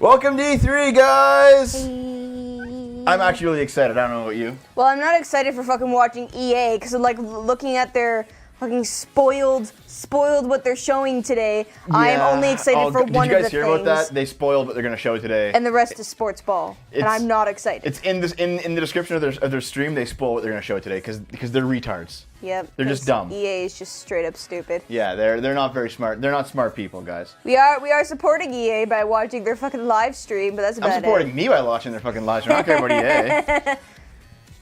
Welcome to E3, guys! Hey. I'm actually really excited. I don't know about you. Well, I'm not excited for fucking watching EA because I'm like looking at their fucking spoiled what they're showing today. I am only excited for one of the things. Did you guys hear about that? They spoiled what they're going to show today. And the rest is sports ball. And I'm not excited. It's in the description of their stream. They spoil what they're going to show today because they're retards. Yep. They're just dumb. EA is just straight up stupid. Yeah, they're not very smart. They're not smart people, guys. We are supporting EA by watching their fucking live stream, but that's about it. I'm supporting me by watching their fucking live stream. I don't care about EA.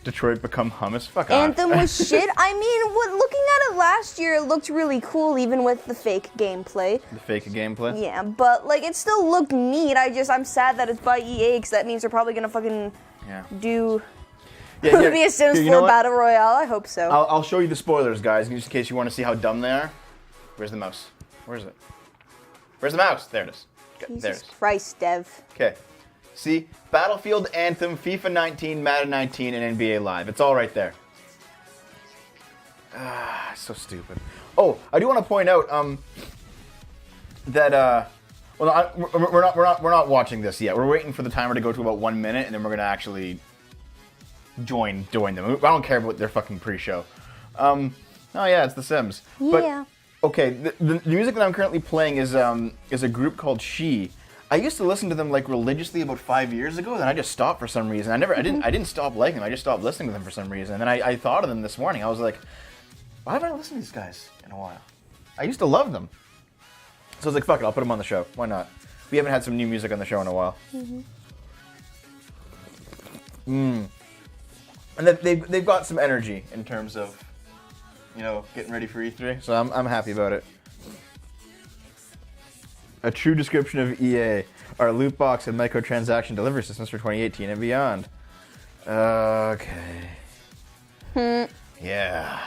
Detroit become hummus. Fuck off. Anthem was shit. I mean, looking at it last year, it looked really cool, even with the fake gameplay. The fake gameplay? Yeah, but like it still looked neat. I'm sad that it's by EA because that means they're probably gonna fucking do. Yeah, Would be a Sims 4 Battle Royale. I hope so. I'll show you the spoilers, guys, just in case you want to see how dumb they are. Where's the mouse? Where is it? Where's the mouse? There it is. Okay, Jesus Christ, Dev. Okay. See, Battlefield, Anthem, FIFA 19, Madden 19, and NBA Live. It's all right there. So stupid. Oh, I do want to point out that we're not watching this yet. We're waiting for the timer to go to about 1 minute, and then we're gonna actually join them. I don't care about their fucking pre-show. Oh yeah, it's The Sims. Yeah. But okay, the music that I'm currently playing is a group called She. I used to listen to them like religiously about 5 years ago, then I just stopped for some reason. I didn't stop liking them. I just stopped listening to them for some reason. And then I thought of them this morning. I was like, why haven't I listened to these guys in a while? I used to love them. So I was like, fuck it, I'll put them on the show. Why not? We haven't had some new music on the show in a while. And they've got some energy in terms of, getting ready for E3. So I'm happy about it. A true description of EA, our loot box and microtransaction delivery systems for 2018 and beyond. Okay. Yeah.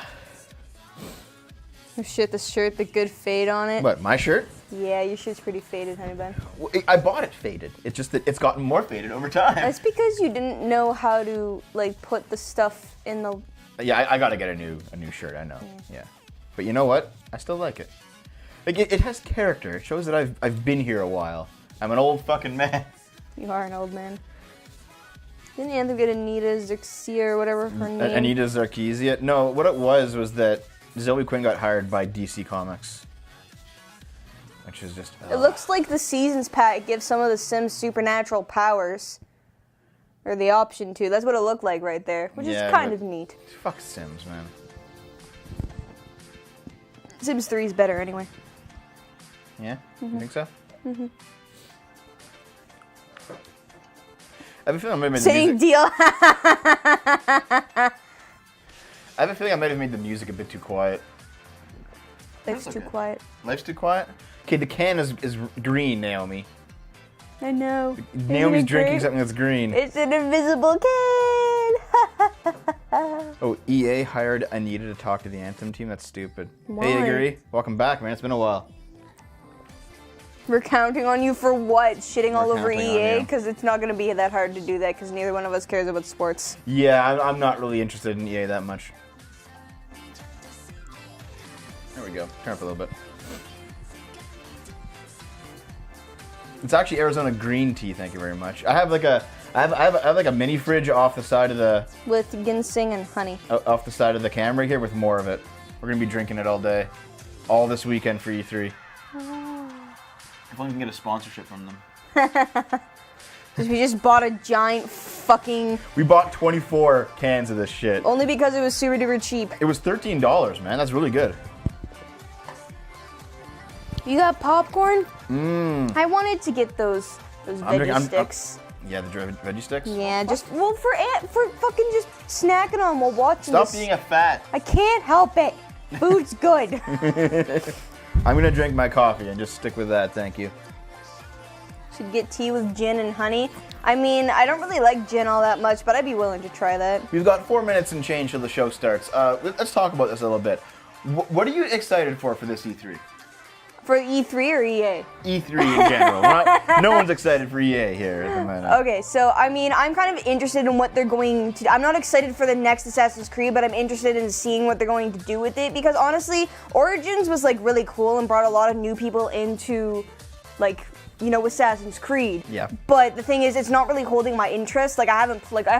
Oh shit, the shirt, the good fade on it. What, my shirt? Yeah, your shirt's pretty faded, honey bun. Well, I bought it faded. It's just that it's gotten more faded over time. That's because you didn't know how to like put the stuff in the. Yeah, I gotta get a new shirt. I know. Yeah. But you know what? I still like it. Like it has character. It shows that I've been here a while. I'm an old fucking man. You are an old man. Didn't Anthem get Anita Zerxia or whatever her name? Anita Zerxia? No, what it was that Zoe Quinn got hired by DC Comics. Which is just... It looks like the Seasons pack gives some of the Sims supernatural powers. Or the option to. That's what it looked like right there. Which is kind of neat. Fuck Sims, man. Sims 3 is better anyway. Yeah? You think so? I have a feeling I might have made the Same music... deal. I have a feeling I might have made the music a bit too quiet. Life's too quiet. Life's too quiet? Okay, the can is green, Naomi. I know. Naomi's drinking something that's green. It's an invisible can. Oh, EA hired Anita to talk to the Anthem team? That's stupid. Why? Hey, Iggy. Welcome back, man. It's been a while. We're counting on you for what? Shitting all over counting on EA? you. Because it's not going to be that hard to do that because neither one of us cares about sports. Yeah, I'm not really interested in EA that much. There we go. Turn up a little bit. It's actually Arizona green tea. Thank you very much. I have like a mini fridge off the side of the With ginseng and honey. off the side of the camera here with more of it. We're gonna be drinking it all day, all this weekend for E3. If only we can get a sponsorship from them. Because we just bought a giant fucking... We bought 24 cans of this shit. Only because it was super duper cheap. It was $13, man. That's really good. You got popcorn? I wanted to get those veggie sticks. Yeah, the veggie sticks? Yeah, just, well, for fucking just snacking on while watching Stop this. being a fat. I can't help it. Food's good. I'm gonna drink my coffee and just stick with that, thank you. Should get tea with gin and honey. I mean, I don't really like gin all that much, but I'd be willing to try that. We've got 4 minutes and change till the show starts. Let's talk about this a little bit. What are you excited for this E3? For E3 or EA? E3 in general. No one's excited for EA here at the minute. Okay, so I mean, I'm kind of interested in what they're going to. I'm not excited for the next Assassin's Creed, but I'm interested in seeing what they're going to do with it because honestly, Origins was like really cool and brought a lot of new people into like Assassin's Creed. Yeah. But the thing is, it's not really holding my interest. Like, I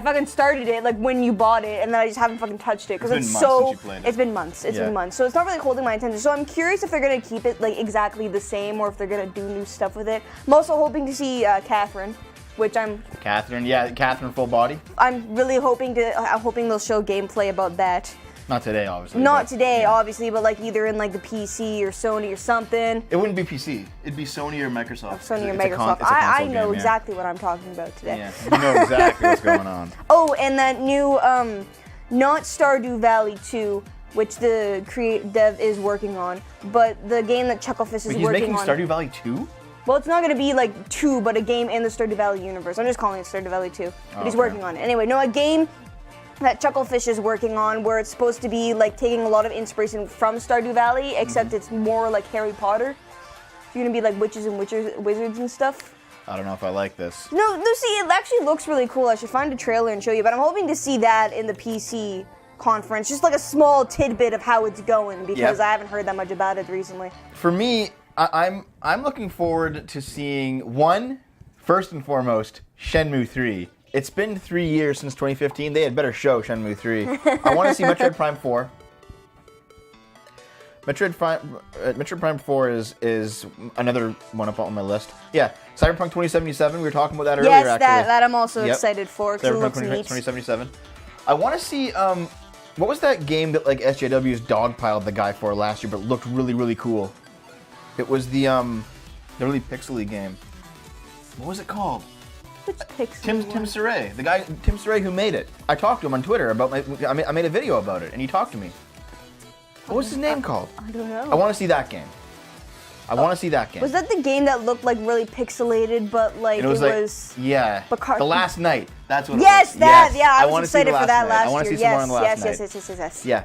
fucking started it, like, when you bought it, and then I just haven't fucking touched it. Because It's been months since you played it. It's been months. It's been months. So it's not really holding my attention. So I'm curious if they're going to keep it, like, exactly the same, or if they're going to do new stuff with it. I'm also hoping to see Catherine, which Catherine full body. I'm really hoping they'll show gameplay about that. Not today, obviously. Not today, obviously, but like either in like the PC or Sony or something. It wouldn't be PC. It'd be Sony or Microsoft. Sony or It's a Microsoft. console I game, know yeah. exactly what I'm talking about today. Yeah, you know exactly what's going on. Oh, and that new, not Stardew Valley 2, which the dev is working on, but the game that Chucklefish is Wait, working on. he's making Stardew Valley 2? Well, it's not going to be like 2, but a game in the Stardew Valley universe. I'm just calling it Stardew Valley 2. But he's working on it. Anyway, no, a game that Chucklefish is working on where it's supposed to be like taking a lot of inspiration from Stardew Valley, except it's more like Harry Potter. You're going to be like witches and wizards and stuff. I don't know if I like this. No, see, it actually looks really cool. I should find a trailer and show you, but I'm hoping to see that in the PC conference. Just like a small tidbit of how it's going, because I haven't heard that much about it recently. For me, I'm looking forward to seeing first and foremost, Shenmue 3. It's been 3 years since 2015. They had better show Shenmue 3. I want to see Metroid Prime 4. Metroid Prime 4 is another one up on my list. Yeah, Cyberpunk 2077. We were talking about that earlier. Yes, actually. that I'm also excited for because it Cyberpunk looks neat. 2077. I want to see what was that game that like SJW's dogpiled the guy for last year, but looked really really cool. It was the really pixely game. What was it called? Which pixel? Tim Saray, the guy Tim Saray who made it. I talked to him on Twitter about I made a video about it, and he talked to me. What was his name called? I don't know. I want to see that game. I want to see that game. Was that the game that looked like really pixelated, but like it was yeah. Bacar- The Last Night. That's what. Yes, it was. that. Yes. Yeah, I was wanna see excited The for that Night. last I want to year. see some more on the Last Night. Yes. Yeah.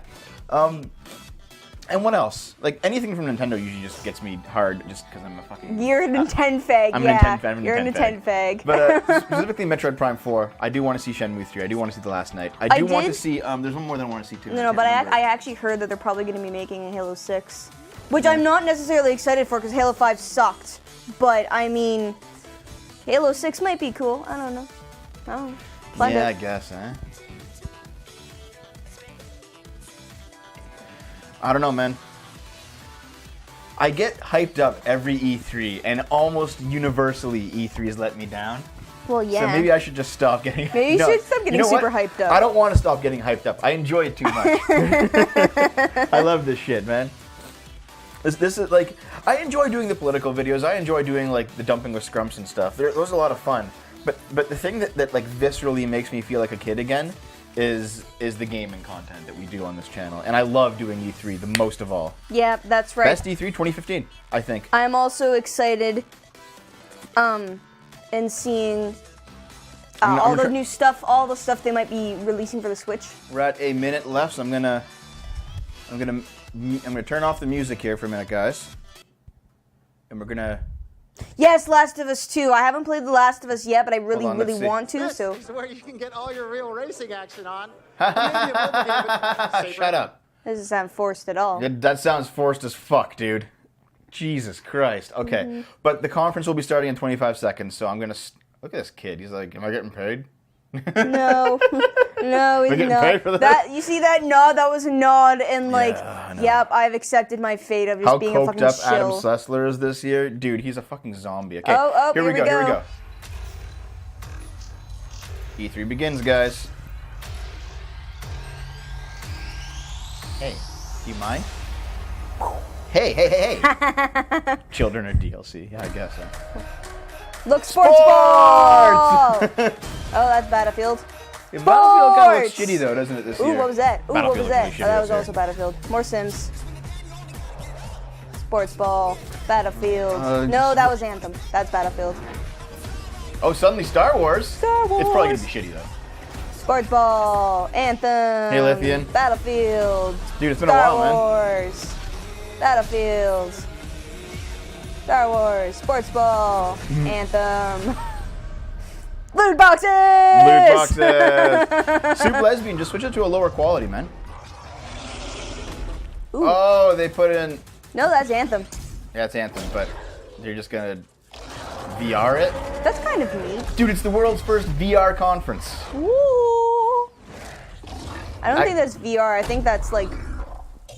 And what else? Like anything from Nintendo usually just gets me hard, just because I'm a fucking. You're a Nintendo fag. I'm yeah. a Nintendo. You're a Nintendo fag. But specifically Metroid Prime 4, I do want to see Shenmue 3. I do want to see The Last Night. I do want to see. There's one more that I want to see too. No, but I actually heard that they're probably going to be making a Halo 6, which I'm not necessarily excited for because Halo 5 sucked. But I mean, Halo 6 might be cool. I don't know. Find out. I guess, huh? I don't know, man. I get hyped up every E3, and almost universally E3's let me down. Well, yeah. So maybe I should just stop getting. Maybe you should stop getting super hyped up. I don't want to stop getting hyped up. I enjoy it too much. I love this shit, man. This is like I enjoy doing the political videos. I enjoy doing like the dumping with scrumps and stuff. Those are a lot of fun. But the thing that like viscerally makes me feel like a kid again is the gaming content that we do on this channel. And I love doing E3 the most of all. Yeah, that's right. Best E3 2015, I think. I'm also excited in seeing all the new stuff, all the stuff they might be releasing for the Switch. We're at a minute left, so I'm gonna turn off the music here for a minute, guys. And we're gonna. Yes, Last of Us 2. I haven't played The Last of Us yet, but I really want to. This So is where you can get all your real racing action on. Shut up. That doesn't sound forced at all. That sounds forced as fuck, dude. Jesus Christ. Okay, but the conference will be starting in 25 seconds, so I'm gonna look at this kid. He's like, "Am I getting paid?" No, no, getting no. paid for this? That you see that nod? That was a nod, and like, Yeah, I know. yep, I've accepted my fate of just How being a coked fucking up Adam shill. Sussler is this year, dude. He's a fucking zombie. Okay, Oh, here we go. Here we go. go. E3 begins, guys. Hey, do you mind? Hey. Children are DLC. Yeah, I guess so. Look, sports ball! Oh, that's Battlefield. Yeah, Battlefield kind of looks Sports! shitty though, doesn't it, this Ooh, year? what was that? Ooh, what Battlefield was that? looks Oh, really that shitty was this also Battlefield. More Sims. Sports ball. Battlefield. No, that was Anthem. That's Battlefield. year. Oh, suddenly Star Wars? Star Wars! It's probably gonna be shitty though. Sports ball. Anthem. Hey, Lithian. Battlefield. Dude, it's been a Star while, man. Wars. Battlefield. Star Wars. Sports ball. Anthem. Loot boxes! Loot boxes! Soup Lesbian, just switch it to a lower quality, man. Ooh. Oh, they put in. No, that's Anthem. Yeah, it's Anthem, but they're just gonna VR it. That's kind of neat. Dude, it's the world's first VR conference. Woo! I don't think that's VR. I think that's like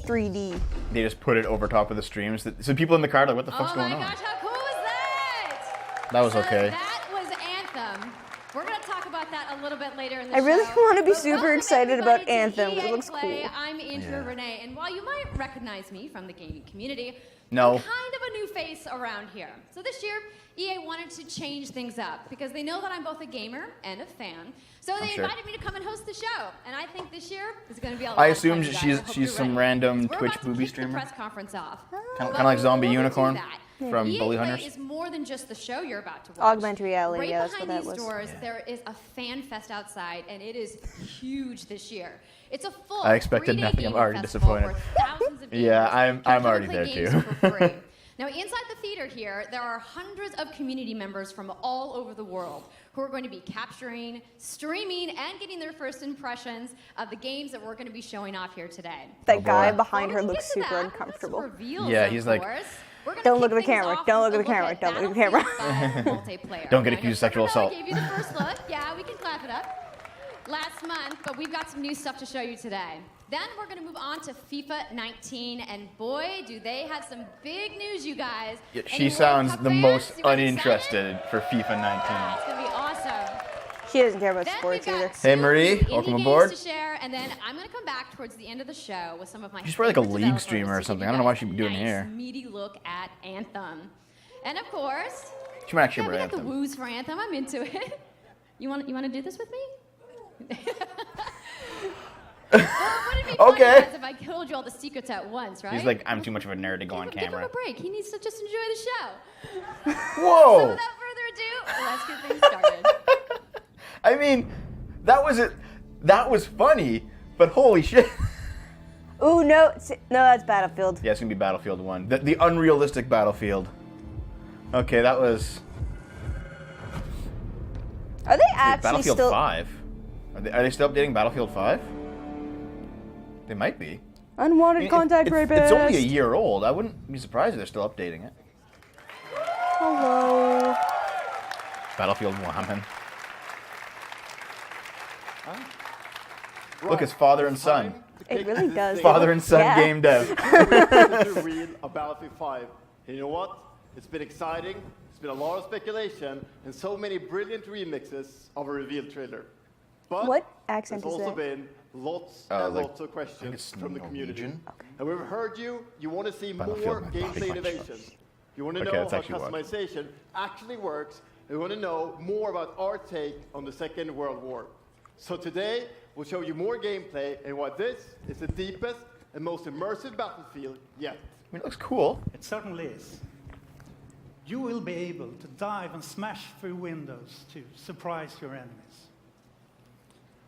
3D. They just put it over top of the streams. So people in the car are like, what the fuck's going on? Oh my gosh, how cool was that? That was okay. That was Anthem. We're going to talk about that a little bit later in the I show. really want to be But super welcome excited about everybody to Anthem. It EA looks Play. cool. I'm Intro Renee, and while you might recognize me from the gaming community, No. I'm kind of a new face around here. So this year, EA wanted to change things up because they know that I'm both a gamer and a fan. So they sure. invited me to come and host the show, and I think this year is going to be a lot I of fun, assumed you guys. she's I hope she's you're some ready. random We're Twitch about to booby kick the streamer. press conference off. Kind of like Zombie Before we do Unicorn that, from EA Bully Play Hunters. is more than just the show you're about to watch. Augmented reality, Right yeah, that's what behind that these was. doors, there is a fan fest outside, and it is huge this year. It's a full I expected 3-day nothing. I'm gaming already festival disappointed. where thousands of Yeah, gamers I'm can come already and play there games too. for free. Now, inside the theater here, there are hundreds of community members from all over the world who are going to be capturing, streaming, and getting their first impressions of the games that we're going to be showing off here today. That guy boy. behind her Before we looks get to super that, let's uncomfortable. reveal Yeah, some he's like, course. We're gonna Don't look kick at the things camera. off Don't look with at the a camera. at Don't look at the camera. Battlefield 5 multiplayer. Don't get Now, I accused of know sexual Fernando assault. gave you the first look. Yeah, we can clap it up. Last month, but we've got some new stuff to show you today. Then we're going to move on to FIFA 19, and boy, do they have some big news, you guys. Yeah, Any she World sounds Cup the fans? most You guys uninterested excited? for FIFA 19. Yeah, it's going to be awesome. She doesn't care about Then sports we've either. got Hey, two Marie, indie welcome games aboard. to share, and then I'm going to come back towards the end of the show with some of my She's probably like a favorite league developers streamer or to give something. you I don't know why guys she'd be a doing nice, here. meaty look at Anthem. And of course, She might actually yeah, we have got the Anthem. woos for Anthem. I'm into it. You want to do this with me? Well, wouldn't it be funny, Okay. guys, if I told you all the secrets at once, right? He's like, I'm too much of a nerd to go on Give him camera. a break. He needs to just enjoy the show. So Whoa! without further ado, let's get things started. I mean, that was it. That was funny, but holy shit. Ooh, no, that's Battlefield. Yeah, it's gonna be Battlefield 1. The unrealistic Battlefield. Okay, that was Are they actually Battlefield still 5. Are they still updating Battlefield 5? They might be. unwanted I mean, contact it's rapist? only a year old. I wouldn't be surprised if they're still updating it. Hello. Battlefield 1. Look, it's father and son. It really does. Father and son Yeah. game dev. To read a Battlefield 5. And you know what? It's been exciting. It's been a lot of speculation and so many brilliant remixes of a reveal trailer. But What accent there's is also that? been lots like, and lots of I think questions it's from the community. Norwegian. And we've heard you. You want to see Battlefield, more my body gameplay punch. innovations. You want to Okay, know that's how actually what. customization actually works. And you want to know more about our take on the Second World War. So today, we'll show you more gameplay and why this is the deepest and most immersive battlefield yet. I mean, it looks cool. It certainly is. You will be able to dive and smash through windows to surprise your enemies.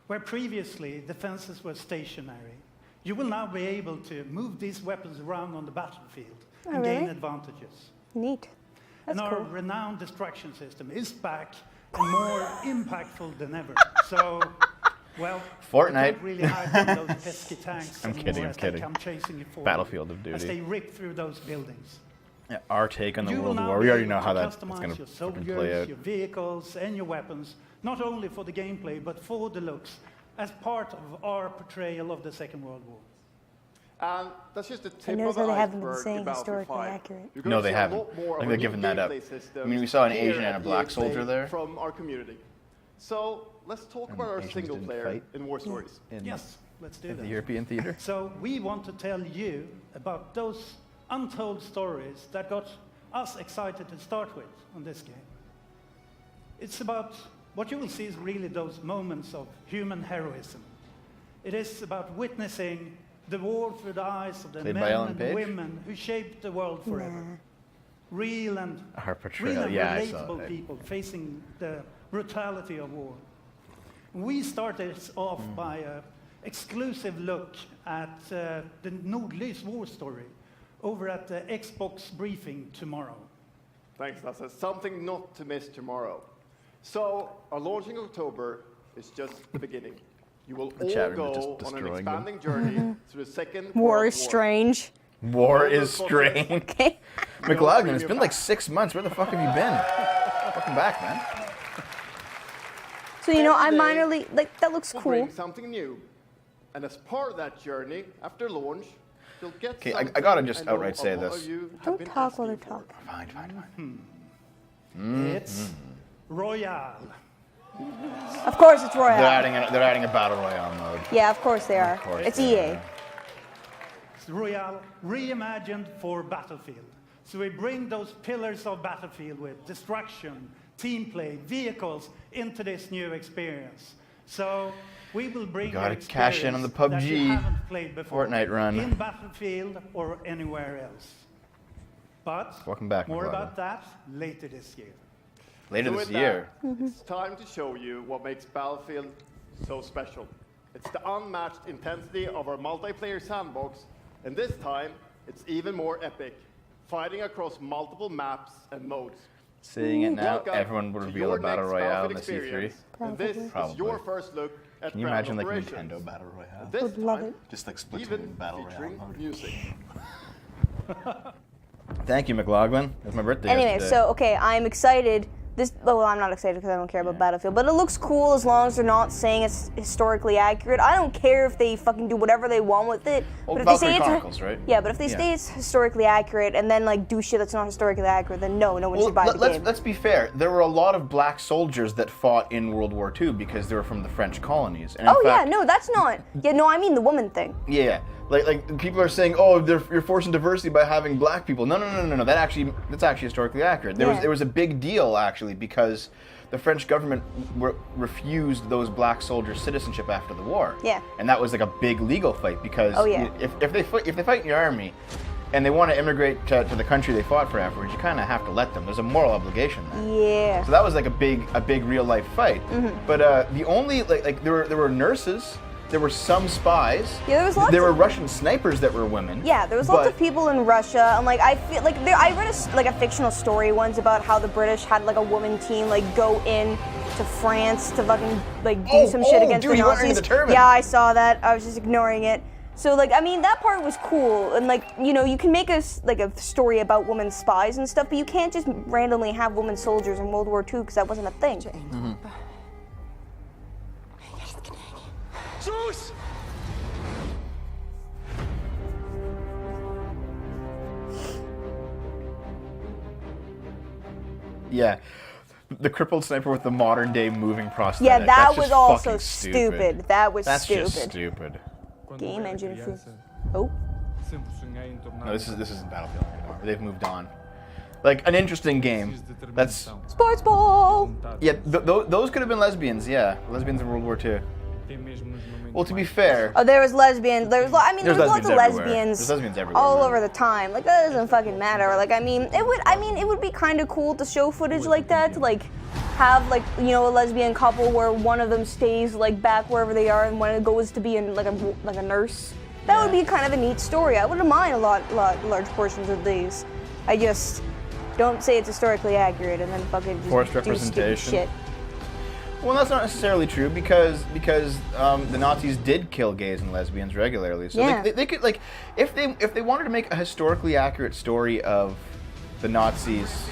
Where previously defenses were stationary, you will now be able to move these weapons around on the battlefield and gain really? advantages. Neat. That's And our cool. renowned destruction system is back and more impactful than ever. So, well, Fortnite. you can't really hide from those pesky tanks I'm anymore kidding, I'm as kidding. they come chasing you forward, Battlefield of as Duty. they rip through those buildings. Yeah, our take on the You will World now War. be We already able know how to that's customize going to your fucking soldiers, play out. your vehicles, and your weapons, not only for the gameplay, but for the looks, as part of our portrayal of the Second World War. And that's just the tip knows of the how they haven't been iceberg saying in Battlefield historically 5. accurate. You're No, gonna they see a haven't. lot more I think of they're our giving new that up. gameplay systems I mean, we saw an here Asian and a at black EA soldier Play there. from our community. So let's talk about our Asians single didn't player fight. in War Stories. In Yes, let's do the that. European theater. So we want to tell you about those untold stories that got us excited to start with on this game. It's about what you will see is really those moments of human heroism. It is about witnessing the war through the eyes of the Played by men Ellen and Page? women who shaped the world forever. Real and Our portrayal. real and Yeah, I saw relatable that. people facing the brutality of war. We started off by an exclusive look at the Nordlys war story over at the Xbox briefing tomorrow. Thanks, Lasse. Something not to miss tomorrow. So, our launch in October is just the beginning. You will The chat all room is go just on an destroying them. expanding journey through the Second War World is strange. War is strange. Okay. McLaughlin, it's been like 6 months. Where the fuck have you been? Welcome back, man. So, you know, I Every day, minorly, like, that looks We'll cool. bring something new. And as part of that journey, after launch, you'll get Okay, something I gotta just know outright say a lot this. of you have Don't been talk while they're asking for. talking. Fine. It's Royale. Of course it's Royale. They're adding a battle royale mode. Yeah, of course they are. course It's they EA. are. It's Royale reimagined for Battlefield. So we bring those pillars of Battlefield with destruction, team play, vehicles into this new experience. So we will bring gotta your cash in on the experience that you PUBG haven't played before Fortnite run. in Battlefield or anywhere else. But Welcome back, more McLeod. about that later this year. Later So this with year. that, it's time to show you what makes Battlefield so special. It's the unmatched intensity of our multiplayer sandbox, and this time, it's even more epic, fighting across multiple maps and modes. Seeing it now, Welcome everyone would to reveal your a battle next royale in Battlefield the C3. experience, and this is Probably. your first look at Can you ground imagine like operations. Nintendo battle royale? This Would love time, it. Just like even Splatoon battle royale featuring mode. music. Thank you, McLaughlin. It was my birthday Anyway, yesterday. so, okay, I'm excited. Well, I'm not excited because I don't care about Battlefield, but it looks cool as long as they're not saying it's historically accurate. I don't care if they fucking do whatever they want with it. Well, but if Valkyrie they say Chronicles, right? Yeah, but if they Yeah. say it's historically accurate and then like do shit that's not historically accurate, then no one should buy the game. let's be fair. There were a lot of black soldiers that fought in World War II because they were from the French colonies. And in Oh yeah, fact, no, that's not. Yeah, no, I mean the woman thing. Yeah, like people are saying, oh, you're forcing diversity by having black people. No. That's actually historically accurate. Yeah. There was a big deal actually because the French government refused those black soldiers citizenship after the war. Yeah. And that was like a big legal fight because Oh, yeah. if they fight in your army and they want to immigrate to the country they fought for afterwards, you kind of have to let them. There's a moral obligation there. Yeah. So that was like a big real life fight. Mm-hmm. But the only like there were nurses, there were some spies. Yeah, there was lots There were of- Russian snipers that were women. Yeah, there was lots but- of people in Russia, and like I feel like I read a fictional story once about how the British had like a woman team like go in to France to fucking like do some shit against dude, the you weren't reading Nazis. the turban. Yeah, I saw that. I was just ignoring it. So like I mean that part was cool, and like you know you can make a story about women spies and stuff, but you can't just randomly have women soldiers in World War II because that wasn't a thing. Yeah. The crippled sniper with the modern day moving prosthetic. Yeah, that That's was just also fucking stupid. That was That's stupid. just stupid. Game engine for. Oh. No, this isn't Battlefield anymore. They've moved on. Like an interesting game. That's Sports ball! yeah. Those could have been lesbians. Yeah, lesbians in World War II. Well, to be fair, Oh, there was lesbians. There was lots of lesbians everywhere. lesbians. There's lesbians everywhere, all man. over the time. Like that doesn't fucking matter. Like I mean, it would be kind of cool to show footage like that. To like have like you know a lesbian couple where one of them stays like back wherever they are and one goes to be in like a nurse. That would be kind of a neat story. I wouldn't mind large portions of these. I just don't say it's historically accurate and then fucking just Forced do stupid representation. shit. well, that's not necessarily true because the Nazis did kill gays and lesbians regularly. So Yeah. they could like if they wanted to make a historically accurate story of the Nazis.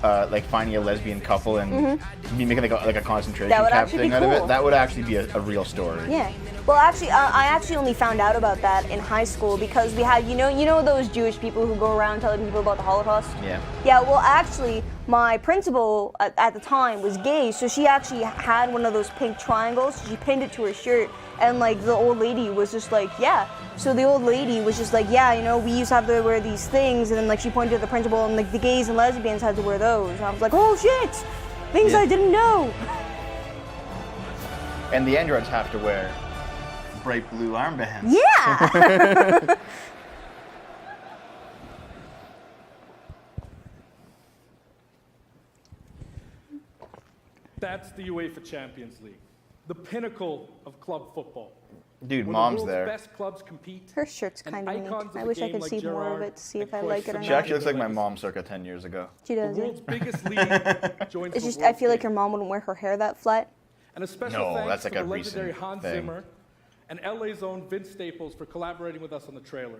Like finding a lesbian couple and making like a concentration That would camp actually thing be out of cool. it. That would actually be a real story. Yeah. Well, actually, I actually only found out about that in high school because we had, you know those Jewish people who go around telling people about the Holocaust? Yeah. Yeah, well, actually, my principal at the time was gay, so she actually had one of those pink triangles. She pinned it to her shirt, and like the old lady was just like, yeah. So the old lady was just like, yeah, you know, we used to have to wear these things, and then like she pointed at the principal, and like the gays and lesbians had to wear those. And I was like, oh shit, things Yeah. I didn't know. And the androids have to wear bright blue armbands. Yeah. That's the UEFA Champions League, the pinnacle of club football. Dude, When mom's the world's there. best clubs compete. Her shirt's and kind of neat. icons of I the wish I game could like see more of Gerrard it to see if and I like it or Cruyff She not. actually looks like my mom circa 10 years ago. She The does. world's biggest league joins It's the just I world's feel like game. your mom wouldn't wear her hair that flat. And a special No, thanks that's like to a the legendary recent Hans thing. Zimmer and LA's own Vince Staples for collaborating with us on the trailer.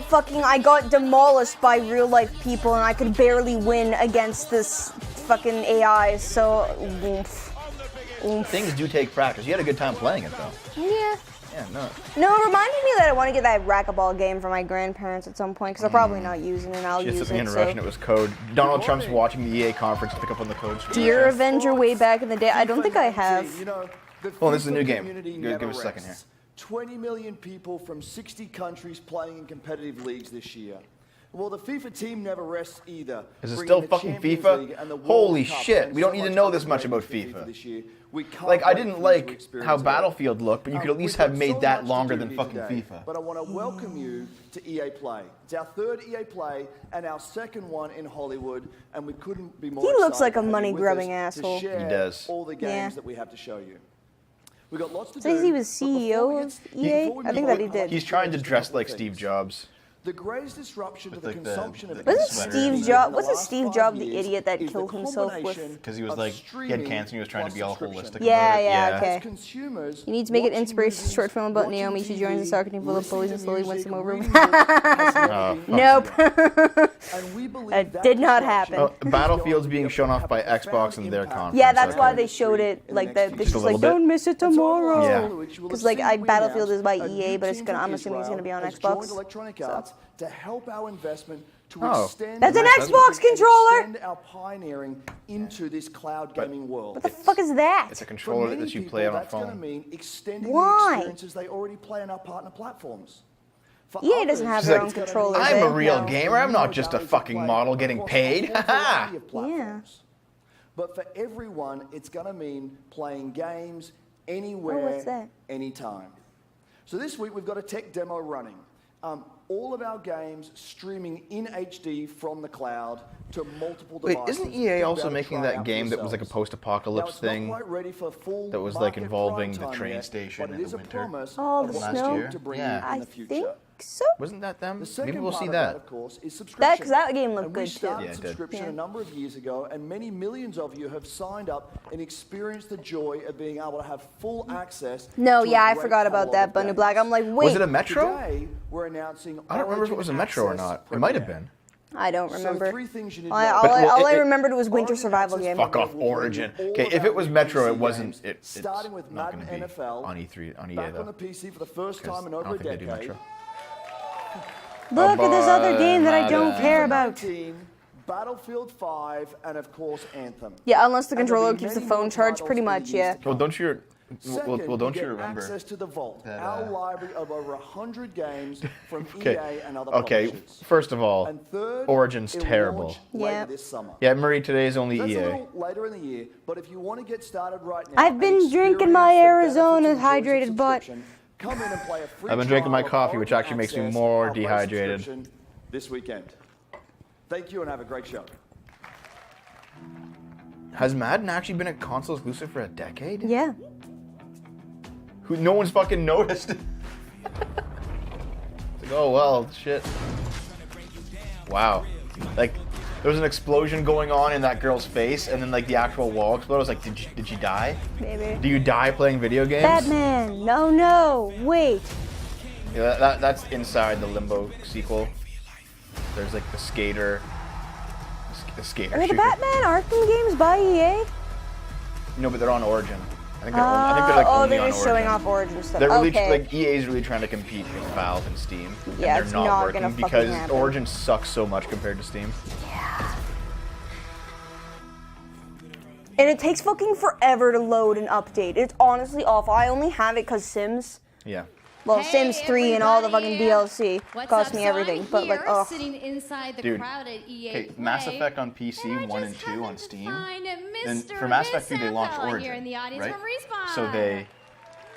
I got demolished by real life people, and I could barely win against this fucking AI. So, oomph. Things do take practice. You had a good time playing it though. Yeah. Yeah, no. No, it reminded me that I want to get that racquetball game for my grandparents at some point because they're probably not using it. And I'll She had use something it. in Russian. It was code. Donald Trump's watching the EA conference to pick up on the code. Dear Avenger way back in the day. I don't think I have. You know, the Oh, this is a new FIFA game. community Give never us a second here. rests. 20 million people from 60 countries playing in competitive leagues this year. Well, the FIFA team never rests either. Is it bringing still the fucking Champions FIFA? League and the World Holy Cup shit, and we don't so need to much know other this much great about for FIFA. this year. We can't Like, I wait didn't for you to like experience how it all. Battlefield looked, but you could at least We've have got made so that much to longer do than here fucking today, FIFA. But I want to welcome you to EA Play. It's our third EA Play and our second one in Hollywood, and we couldn't be more He looks excited like a to have you money-grubbing with us to asshole. share He does. all the games Yeah. that we have to show you. We got lots to So do. he was but before CEO we of get- EA? before we I think move that on, he I'd did. like He's to trying to just a dress couple like things. Steve Jobs. The greatest disruption to With the like the- consumption of the video Wasn't sweater games Steve and in Jobs? the Wasn't last Steve 5 Jobs the years idiot that is the killed himself with? combination Because he was of like, he had streaming cancer and he was trying to plus be all subscription. holistic Yeah, about it. yeah, okay. As consumers, You need to make an watching inspiration movies, short film about watching Naomi. She joins the TV, soccer team full of listening bullies to and slowly wins music, them over. reading books has never Oh, been Nope. And we believe That did not disruption happen. Oh, Battlefield's is being going shown to off have by a profound Xbox in their impact conference. Yeah, that's like why that. they showed it like that. This Just a was like, little bit. don't miss it tomorrow. Yeah. Because like Battlefield is by EA, but it's gonna. I'm assuming it's gonna be on Xbox. Electronic So. Arts to help our investment to Oh. extend That's an our Xbox and controller! extend our pioneering into this cloud gaming world. What the fuck is that? It's a For controller many that you people, play on a that's going to phone. mean extending Why? the experiences they already play on our partner platforms. For EA doesn't have others, their it's own gonna controllers, mean I'm a eh? real No. gamer. I'm not just a fucking model getting paid. Across a whole Haha. variety of platforms. But for everyone, it's going to mean playing games anywhere, what's that? anytime. So this week we've got a tech demo running. All of our games streaming in HD from the cloud to multiple Wait, devices. isn't You'll EA be also able to making try that out for game that was like a yourselves. post-apocalypse Now, it's thing? not quite ready for full that was, like, market involving prime the time train yet, station but in it is the a winter? promise Oh, of the what snow? we hope to bring Yeah. you in I the future. think so. Wasn't that them? The second Maybe we'll part see of that. of course, is subscription. 'cause that game looked And good, we too. started Yeah, it did. subscription Yeah. a number of years ago, and many millions of you have signed up and experienced the joy of being able to have full access. No, to a yeah, I great forgot about catalog that, of Bunny games. Black. I'm like, Was wait. it a Metro? Today, we're announcing. I don't remember if it was a Metro or Origin not. Access It might have Premiere. been. I don't remember. So 3 things you need to All, know. all, But, I, well, all I it- remembered was Winter Origin Survival Access Game. Fuck off, will bring you Origin. all Okay, of if our it was Metro, PC it wasn't. games, It's starting with not Madden going to be NFL, on E3 on EA back though. on the PC for the first 'cause time in I over don't a think they do decade. Metro. Look at this other game that I don't Madden. care about. 19, Battlefield 5, and of course Anthem. Yeah, unless the And there'll controller be keeps the many phone more charged, titles pretty in the much, years yeah. to Well, come. don't you? Second, Well, don't you you get remember? access to the Vault, that, our library of over 100 games from Okay. EA and other Okay. publishers. First of all, And third, Origin's it'll terrible. launch Yeah. later this summer. Yeah, Marie, today is only That's a EA. little later in the year, but if you want to get started right now, I've been and drinking my experience the Arizona benefits and joys of hydrated butt. subscription, come in and play a free I've been drinking my trial of coffee, which Origin actually makes me Access, more our great dehydrated. subscription this weekend. Thank you and have a great show. Has Madden actually been a console exclusive for a decade? Yeah. Who? No one's fucking noticed. It's like, oh well, shit. Wow. Like, there was an explosion going on in that girl's face, and then like the actual wall exploded. I was like, did she die? Maybe. Do you die playing video games? Batman! No, no! Wait! Yeah, that's inside the Limbo sequel. There's like the skater. The skater Are the shooter. Batman Arkham games by EA? No, but they're on Origin. I think they're like Oh, only they're on just Origin. showing off Origin stuff. They're really okay. like EA's really trying to compete with Valve and Steam. Yeah, and it's they're not not working gonna fucking because happen. Origin sucks so much compared to Steam. And it takes fucking forever to load and update. It's honestly awful. I only have it because Sims. Yeah. Well, Hey, Sims 3 and all the fucking everybody. DLC What's cost up? me So everything. I'm But like, here, oh. sitting inside the Dude, crowded EA Okay, Play, Mass Effect on and PC I 1 and just 2 on happened to Steam. find And Mr. for Mass Effect 2 they launched Vincent Origin, here in the audience right? from Respawn. So they,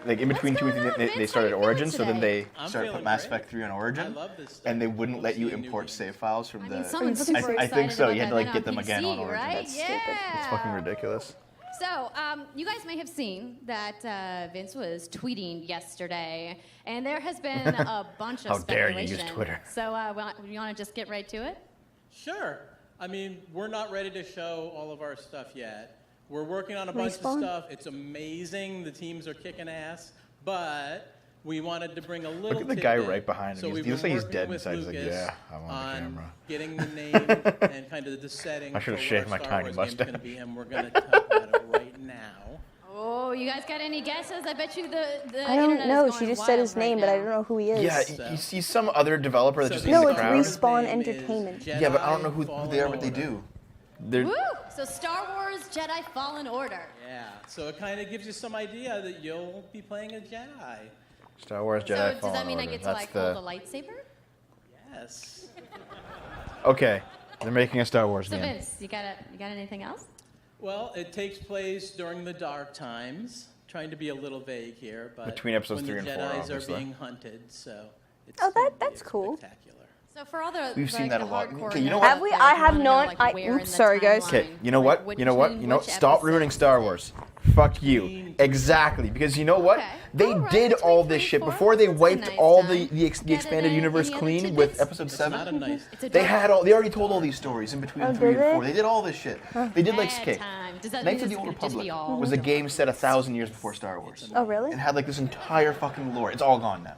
like in between two and going three, on, they Vince? started How you feeling Origin. So then today? they I'm started feeling put Mass great. Effect 3 on Origin. I love this stuff. And they wouldn't let you Mostly new import games. save files from I the. mean, someone's I- super I excited think so. about You had to that like on get them PC, again on Origin. right? That's stupid. Yeah. It's fucking ridiculous. So, you guys may have seen that Vince was tweeting yesterday, and there has been a bunch of How dare you speculation. use Twitter. So, you want to just get right to it? Sure. I mean, we're not ready to show all of our stuff yet. We're working on a bunch Respawn? of stuff. It's amazing. The teams are kicking ass. But we wanted to bring a little Look at the guy tidbit. right behind him. So He we've looks been like he's working dead with inside. He's like, Lucas yeah, I'm on the on camera. getting the name and kind of the setting I should've for shaved what my our Star tiny Wars game's mustache. gonna be, and we're going to talk about it right now. Oh, you guys got any guesses? I bet you the I don't internet know. is She going just said his wild right name, but I now. don't know who he is. Yeah, he's some other developer that's just in No, the it's crowd. Respawn His name is Entertainment. Yeah, but I don't know who Jedi they are, what they Fallen do. They're, Woo! So Star Wars Jedi Fallen Order. Yeah, so it kind of gives you some idea that you'll be playing a Jedi. Star Wars Jedi So Fallen does that mean I Order. get to That's like hold a lightsaber? Yes. Okay, they're making a Star Wars So game. Vince, you got anything else? Well, it takes place during the dark times. Trying to be a little vague here, but Between episodes when 3 and the 4, Jedis obviously. are being hunted, so it's Oh, gonna be that's cool. spectacular. So for all the We've seen like, that a the lot. hardcore Okay, you know nerds what? Have we? out I there who have wanna not. know, like, I- where oops, in the sorry, guys. timeline, Okay, you know like, what? which- You know what? in You know, which stop ruining episodes Star is it? Wars. Fuck you. Exactly, because you know what? Okay. They All right, did between all 3 this and shit 4, before they that's a wiped nice all time. the Got expanded any universe other clean tidbits? with episode It's 7. not a nice. It's a They dark had all. They already told all these stories in between Oh, 3 did and they? 4. They did all this shit. They did like bad Skate. time. Does that Knights mean of the it's Old gonna just be Republic all was a game set 1,000 years before Star Wars. Oh, really? It had like this entire fucking lore. It's all gone now.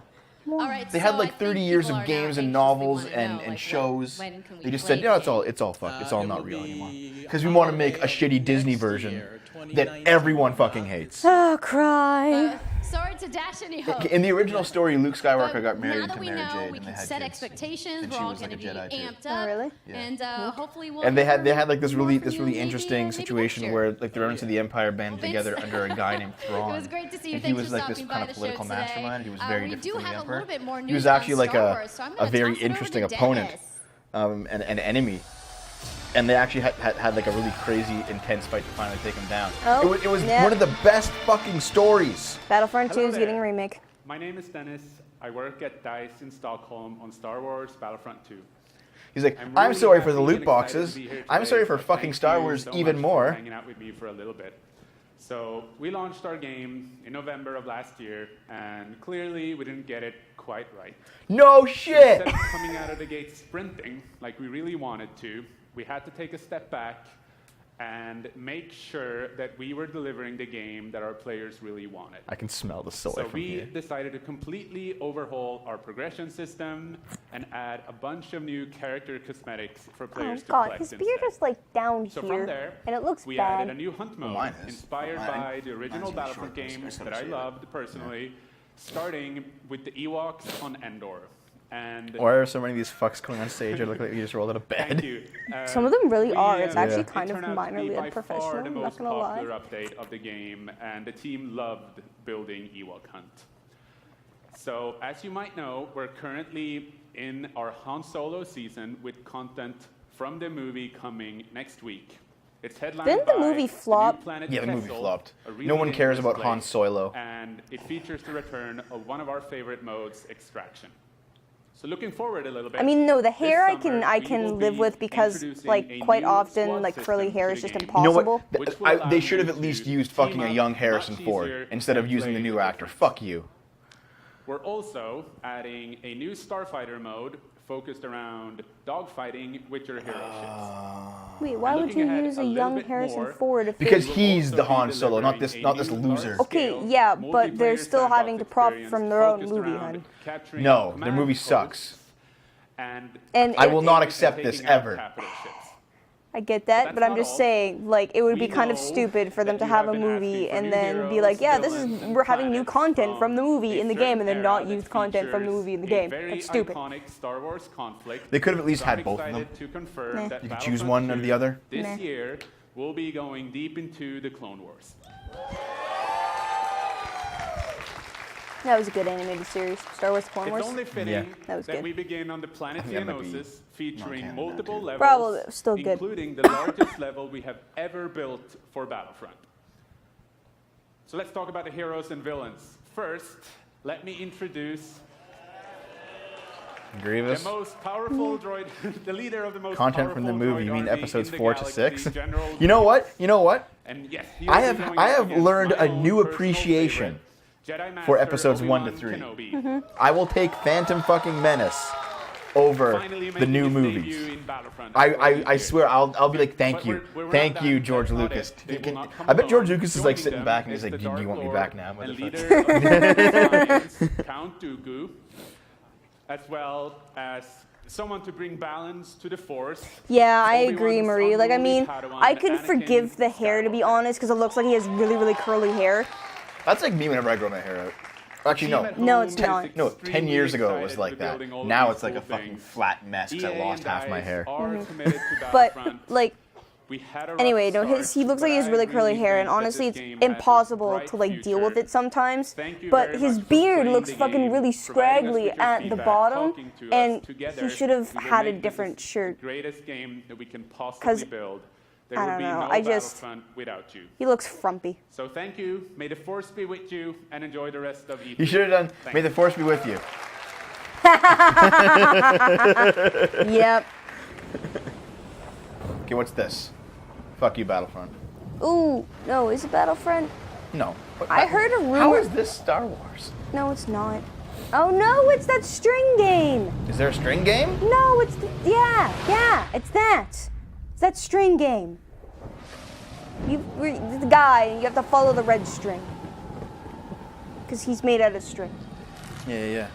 All right, They so had I like think 30 years people of are games now and anxiously novels wanna know, and like, shows. when can we They just play said, yeah, the it's all game? fucked. It's all It not will real be anymore. Because we want to make a holiday shitty Disney next version year, that 2019. everyone fucking hates. Oh, cry. Sorry to dash any hope. In the original story, Luke Skywalker But got married now that to we Mary know, Jade, we and they can had set kids. expectations. And We're she all was going like to a be Jedi too. amped Oh, up. really? Yeah. And hopefully we'll. And they had hear like this more really from you maybe interesting next situation year. where like the remnants of the Empire banded Vince, together under a guy named Thrawn. It was great to see you. And he Thanks was for like this stopping kind by of the political show today. mastermind. He was very we different do from the have a Emperor. little bit more news He was on actually like Star Wars, so I'm a gonna very toss it over interesting to opponent, Dennis. an enemy. And they actually had like a really crazy, intense fight to finally take him down. Oh, It was yeah. one of the best fucking stories. Battlefront 2 Hello is there. getting a remake. My name is Dennis. I work at DICE in Stockholm on Star Wars Battlefront 2. He's like, I'm I'm really sorry for the happy loot and excited boxes. to be here I'm today, sorry for so fucking thank Star you Wars so even much more. for hanging out with me for a little bit. So we launched our game in November of last year, and clearly we didn't get it quite right. No shit! Instead of coming out of the gate sprinting like we really wanted to, we had to take a step back and make sure that we were delivering the game that our players really wanted. I can smell the soy So from we here. decided to completely overhaul our progression system and add a bunch of new character cosmetics for Oh, players to God. collect His instead. beard is like down So here. from there, and it looks we bad. added a new hunt mode mine is. inspired Mine- by the original mine's really Battlefront short, game I just that I couldn't see it. loved personally, starting with the Ewoks on Endor. And Why are so many of these fucks coming on stage? It look like you just rolled out of thank bed. you. Some of them really are. It's actually it kind of turned out to be minorly by unprofessional, far the I'm not most gonna lie. popular update of the game, and the team loved building Ewok Hunt. So, as you might know, we're currently in our Han Solo season with content from the movie coming next week. It's headlined Didn't the by movie new flop? planet Yeah, the movie Kessel, flopped. a No really one cares dangerous about Han place, Solo. and it features the return of one of our favorite modes, Extraction. So looking forward a little bit. I mean, no, the this hair I summer, can we will live be with because, introducing like, a quite new often, squad like, curly system hair to is the just game. You know impossible. what? Which will allow They should have you at least to used team fucking a up young much Harrison Ford easier instead of and using the play new with actor. difference. Fuck you. We're also adding a new Starfighter mode focused around dogfighting with your hero ships. Wait, why would looking you ahead use a a little young bit Harrison more, Ford if Because they... he's the also be Han Solo, not delivering this a new loser. Okay, large-scale yeah, but they're multiplayer still sandbox having to profit experience from their own focused movie, around hun. capturing No, their command movie posts sucks. And I will not and accept this taking out ever. capital ships. I get that, that's but I'm not just all. saying, like, it would be We kind of know stupid for them that to you have a have been movie asking for and new then be heroes, like, yeah, this is villains, and we're having new planets content from the movie a in the game, and then certain not era that use content from the features movie in the a game. very That's stupid. iconic Star Wars conflict. They could have at least So I'm had both of them. excited to confirm Nah. that You could choose Battlefront one or 2 the other. This Nah. year, we'll be going deep into the Clone Wars. That was a good animated series, Star Wars Clone Wars. It's only fitting Yeah. That was that good. we begin on the planet I think that might be Geonosis, featuring non-canon multiple now, too. levels, Bravo, that was still good. including the largest level we have ever built for Battlefront. So let's talk about the heroes and villains. First, let me introduce the Grievous. most powerful droid, the leader of the most Content from the powerful movie. droid You mean army episodes in the 4 to galaxy, 6? General You know what? You know what? And yes, I have learned a new appreciation for episodes 1 to 3. I will take Phantom fucking Menace over the new movies. I swear I'll be like, thank you, George Lucas. I bet George Lucas is like sitting back and he's like, do you want me back now, motherfucker? Count Dooku, as well as someone to bring balance to the Force. Yeah, I Obi-Wan's agree, Marie. Like, I unruly mean, Padawan, I could Anakin forgive the hair, to be Skywalker. honest, because it looks like he has really, really curly hair. That's like me whenever I grow my hair out. Actually, Team no. at No, home it's is not. No, extremely 10 years ago it was excited like to that. building all of Now these it's like a cool fucking things. flat mess because I EA lost and half my DICE hair. are committed to But, Battlefront. like, We had a rough anyway, no, start, he looks like he has but really I curly really hair, and think that honestly, this it's game has a impossible bright to, like, deal with future. it sometimes. Thank you But very his much for beard playing looks the fucking game, really providing us scraggly with your at the feedback, bottom, talking to us. and Together, he should have we will had a make this different the shirt. greatest game that we can 'Cause, possibly build. There I will don't be know, no I just- Battlefront without you. He looks frumpy. So thank you. May the Force be with you, and enjoy the rest of E3. You should have done, Thank may the Force be with you. Yep. Okay, what's this? Fuck you, Battlefront. Ooh, no, is it Battlefront? No. What- I heard a How rumor. is this Star Wars? No, it's not. Oh no, it's that string game. Is there a string game? No, it's yeah, it's that. It's that string game. You're the guy, and you have to follow the red string. Because he's made out of string. Yeah.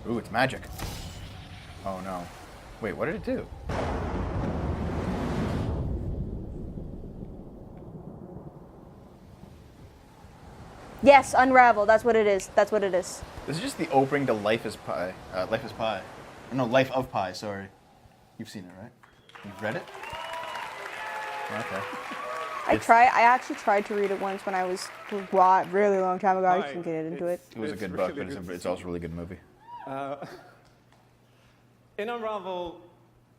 Ooh, it's magic. Oh no. Wait, what did it do? Yes, unravel. That's what it is. That's what it is. This is just the opening to Life is Pi. Life is Pi. No, Life of Pi, sorry. You've seen it, right? You've read it? Okay. I actually tried to read it once when I was really long time ago. I Hi, couldn't get into it. It was a It's good book, really but good to it's see. also a really good movie. In Unravel,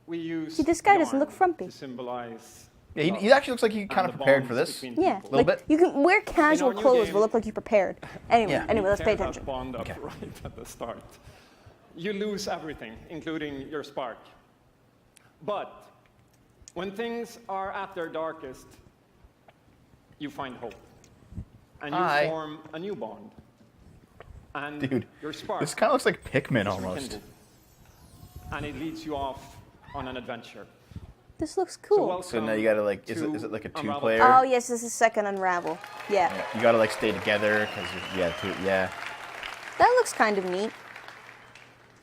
we use See, this guy doesn't yarn look frumpy. to symbolize. Yeah, he actually looks like he kind of the prepared for bonds this. between Yeah, people. like bit. you can wear casual new clothes game- but look like you prepared. Anyway, Yeah. let's pay Tear that attention. bond up Okay. right at the start. You lose everything, including your spark. But when things are at their darkest, you find hope. And you Hi. form a new bond. And Dude, your spark this kind of looks like Pikmin is almost. rekindled. And it leads you off on an adventure. This looks So cool. welcome So now you gotta like, is to it like a Unravel. two-player? Oh yes, this is second unravel. Yeah. Yeah, you gotta like stay together because yeah. That looks kind of neat.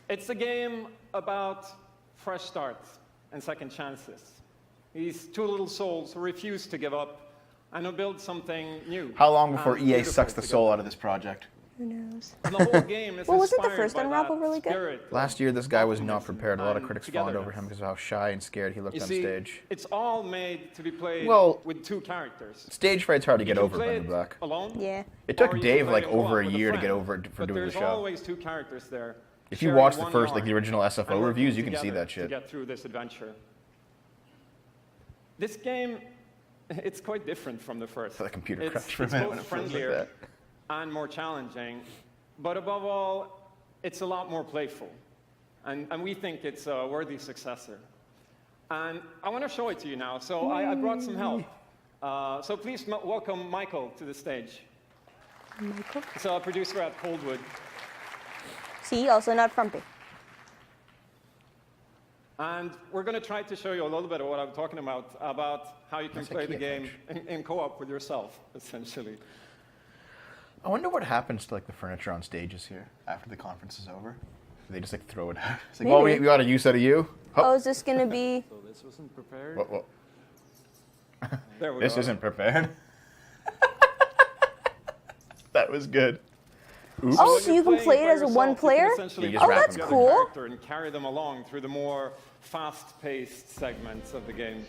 It's a game about fresh starts and second chances. These two little souls who refuse to give up and who build something new. How long before and EA beautiful sucks the together. soul out of this project? Who knows? And the whole game is Well, wasn't the inspired first by Unravel that really good? spirit Last of year, this guy was not optimism prepared. A lot of and critics fawned over him togetherness. because of how shy and scared he looked You on see, stage. it's all made to be played Well, with two characters. Stage fright's hard to You get can over, play Brendan it Black. alone. Yeah. It took or you can Dave play like it co-op over a with year to friend. get over it for But doing the there's show. always two characters there. If you sharing watch the one first, like yarn the original and SFO working reviews, you can see together that to shit. get through this adventure. This game, it's quite different from the first. The computer It's- crashed for a it's minute both when it feels like friendlier that. and more challenging, but above all, it's a lot more playful. And we think it's a worthy successor. And I want to show it to you now, so I brought some help. So please welcome Michael to the stage. Michael. He's a producer at Coldwood. See, also not frumpy. And we're going to try to show you a little bit of what I'm talking about how you can That's a play the key game in co-op with yourself, essentially. I wonder what happens to like the furniture on stages here after the conference is over. They just like throw it out. It's like, well, we Maybe. got a use out of you. Oh, is this gonna be? So this wasn't prepared. What? There we This go. isn't prepared. That was good. Oops. Oh, when so you you're can playing play it by as a yourself, one you can player? essentially You just Oh, wrap that's them the cool. character and carry them along through the more fast-paced segments of the game.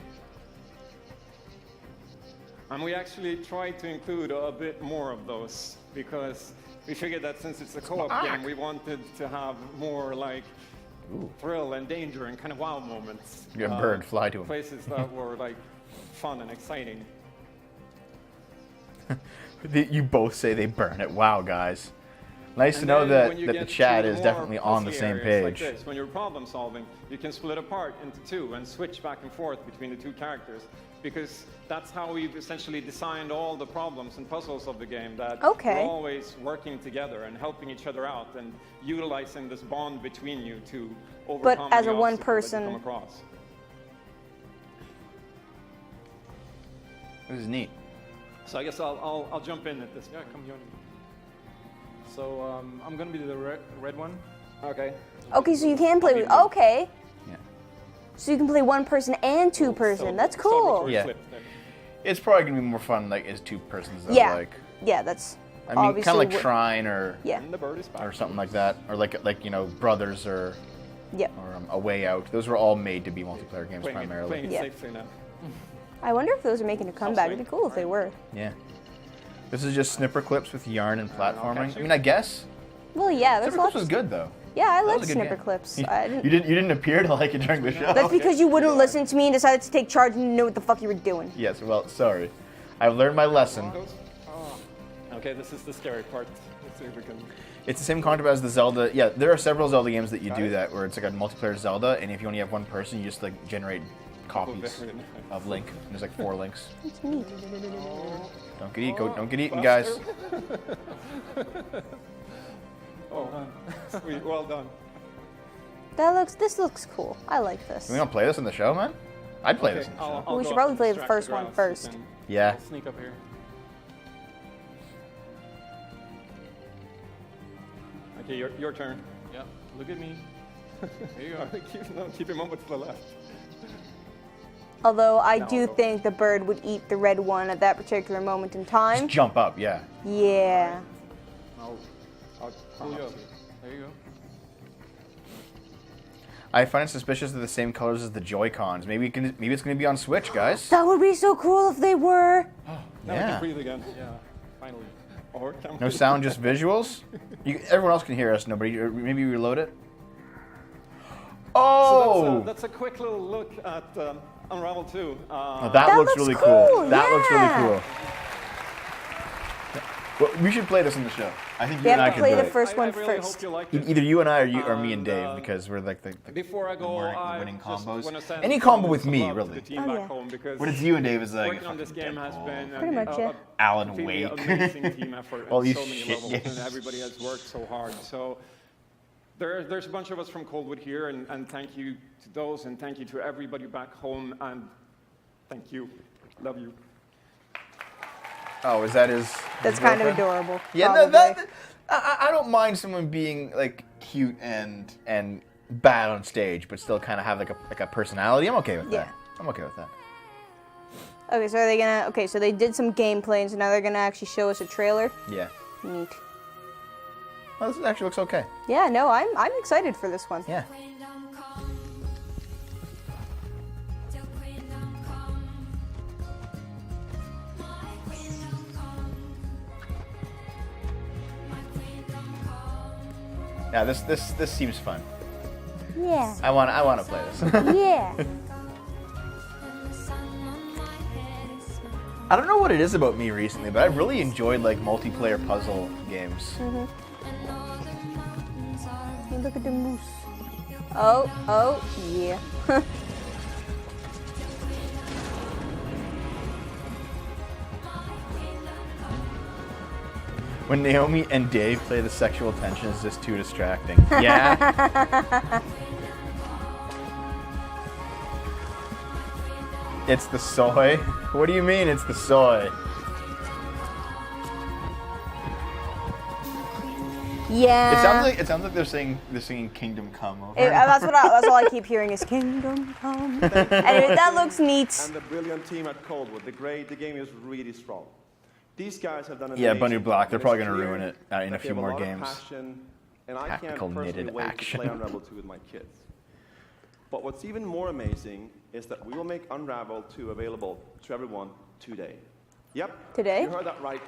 And we actually tried to include a bit more of those because we figured that since it's a co-op game, we wanted to have more like thrill and danger and kind of wow moments. You have a bird, fly to him. Places that were like fun and exciting. You both say they burn it. Wow, guys. Nice to And know then that, when you that the get chat to is more definitely on the puzzly same areas page. Like this, when you're problem solving, you can split apart into two and switch back and forth between the two characters because that's how we've essentially designed all the problems and puzzles of the game. That Okay. we're always working together and helping each other out and utilizing this bond between you to overcome as any a one obstacle that you person- come across. This is neat. So I guess I'll jump in at this. Yeah, come join me. So I'm gonna be the red one. Okay. Okay, so you can play with. Okay. Yeah. So you can play one person and two person. That's cool. Yeah. It's probably gonna be more fun like as 2 persons though. Yeah. Like, Yeah, that's. I mean, obviously kind of like what- Shrine or Yeah. And the bird is back. or something like that, or like you know Brothers or Yep. A Way Out. Those were all made to be multiplayer games primarily. Playing it Yeah. safely now. I wonder if those are making a comeback. It'd be cool if they were. Yeah. This is just snipper clips with yarn and platforming. I mean, I guess Well, yeah, there's snipper clips lots. was good though. Yeah, I That like was a good snipper game. clips. You, I didn't. you didn't appear to like it during the show. That's because you wouldn't listen to me and decided to take charge and know what the fuck you were doing. Yes. Well, sorry. I've learned my lesson. Okay, this is the scary part. Let's see if we can. It's the same concept as the Zelda. Yeah, there are several Zelda games that you do that, where it's like a multiplayer Zelda, and if you only have one person, you just like generate copies of Link. And there's like 4 Links. That's neat. Don't get eaten, guys. Oh, sweet. Well done. This looks cool. I like this. We don't play this in the show, man. I'd play this in the show. I'll Well, we go should up probably and play the distract first one grouse first. and Yeah. I'll sneak up here. Okay, your turn. Yep. Look at me. There you go. Keep him over to the left. Although I No, do I'll go. think the bird would eat the red one at that particular moment in time. Just jump up, yeah. Yeah. I'll There you go. There you go. I find it suspicious they're the same colors as the Joy-Cons. Maybe it's gonna be on Switch, guys. That would be so cool if they were. Now we Yeah. can breathe again. Yeah, finally. Or can No we? sound, just visuals. Everyone else can hear us. Nobody. Maybe reload it. Oh, So that's a quick little look at Unravel 2. that That looks looks really cool, cool. That looks really yeah. cool. Well, we should play this in the show. I think you We and I have to can play do the it. first one I really first. hope you liked it. Either you and I, or me and And, Dave, because we're like the Before I go, I winning just combos. wanna send Any combo with some me, love to really. the team Oh, back yeah. home because What it's you and Dave is like. working on this game has been Pretty much, yeah. Alan completely Wake. amazing team effort All on these so many shit levels, games. and everybody has worked so hard. So there's a bunch of us from Coldwood here, and thank you to those, and thank you to everybody back home, and thank you. Love you. Oh, is that his? That's his kind of girlfriend? adorable. Yeah, probably. I don't mind someone being like cute and bad on stage, but still kind of have like a personality. I'm okay with that. Yeah. I'm okay with that. Okay, so are they gonna? Okay, so they did some gameplay, and so now they're gonna actually show us a trailer. Yeah. Neat. Well, this actually looks okay. Yeah, no, I'm excited for this one. Yeah. Yeah, this seems fun. Yeah. I want to play this. Yeah. I don't know what it is about me recently, but I've really enjoyed like multiplayer puzzle games. Hey, look at the moose. Oh, yeah. When Naomi and Dave play, the sexual tension is just too distracting. Yeah. It's the soy. What do you mean it's the soy? Yeah. It sounds like they're singing Kingdom Come over. That's all I keep hearing is Kingdom Come. Anyway, that looks neat. And the brilliant team at Coldwood. The game is really strong. These guys have done an Yeah, amazing Bunny Block. job. They're It's probably gonna clear ruin it in a that they few have more lot of games. passion, and I can't Tactical personally knitted wait action. to play Unravel 2 with my kids. But what's even more amazing is that we will make Unravel 2 available to everyone today. Yep. Today? You heard that right.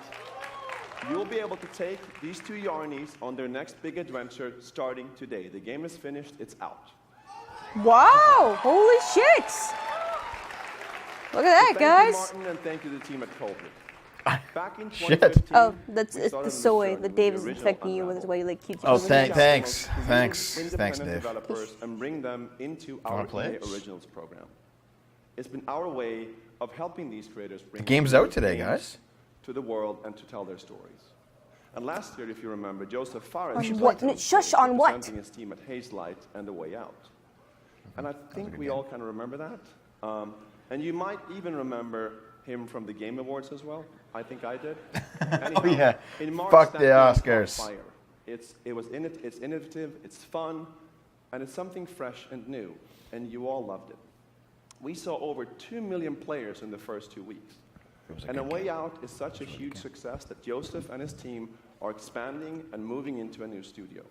You'll be able to take these two yarnies on their next big adventure starting today. The game is finished, it's out. Wow! Holy shit! Look at that, Thank guys. you, Martin, and thank you to the team at Coldwood. Back in Shit. 2015, Oh, it's started the on this soy journey that with Dave the is original infecting you with his Unravel. way, like keeps. Oh, using it. thanks, Independent Dave. developers and bring them into our wanna play EA it? Originals program. It's been our way of helping these creators bring The game's unique out today, games guys. to the world and to tell their stories. And last year, if you remember, Joseph Fares On what? Shush, on what? representing his team at Hazelight and The Way Out. And I think we all kind of remember that. And you might even remember him from the Game Awards as well. I think I did. Anyhow, Oh yeah. in March, Fuck that the game caught Oscars. fire. It's innovative, it's fun, and it's something fresh and new, and you all loved it. We saw over 2 million players in the first 2 weeks. And A Way Out is such a huge success that Joseph and his team are expanding and moving into a new studio.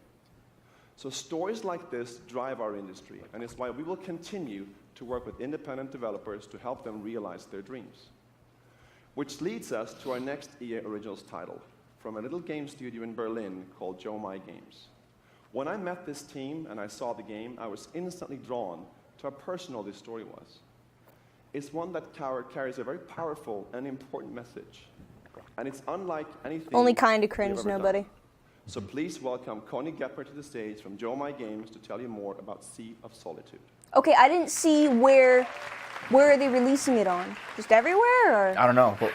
So stories like this drive our industry, and it's why we will continue to work with independent developers to help them realize their dreams. Which leads us to our next EA Originals title, from a little game studio in Berlin called Joe My Games. When I met this team and I saw the game, I was instantly drawn to how personal this story was. It's one that carries a very powerful and important message. And it's unlike anything Only kind of we've cringe, ever nobody. done. So please welcome Connie Gepper to the stage from Joe My Games to tell you more about Sea of Solitude. Okay, I didn't see where are they releasing it on? Just everywhere, or? I don't know, but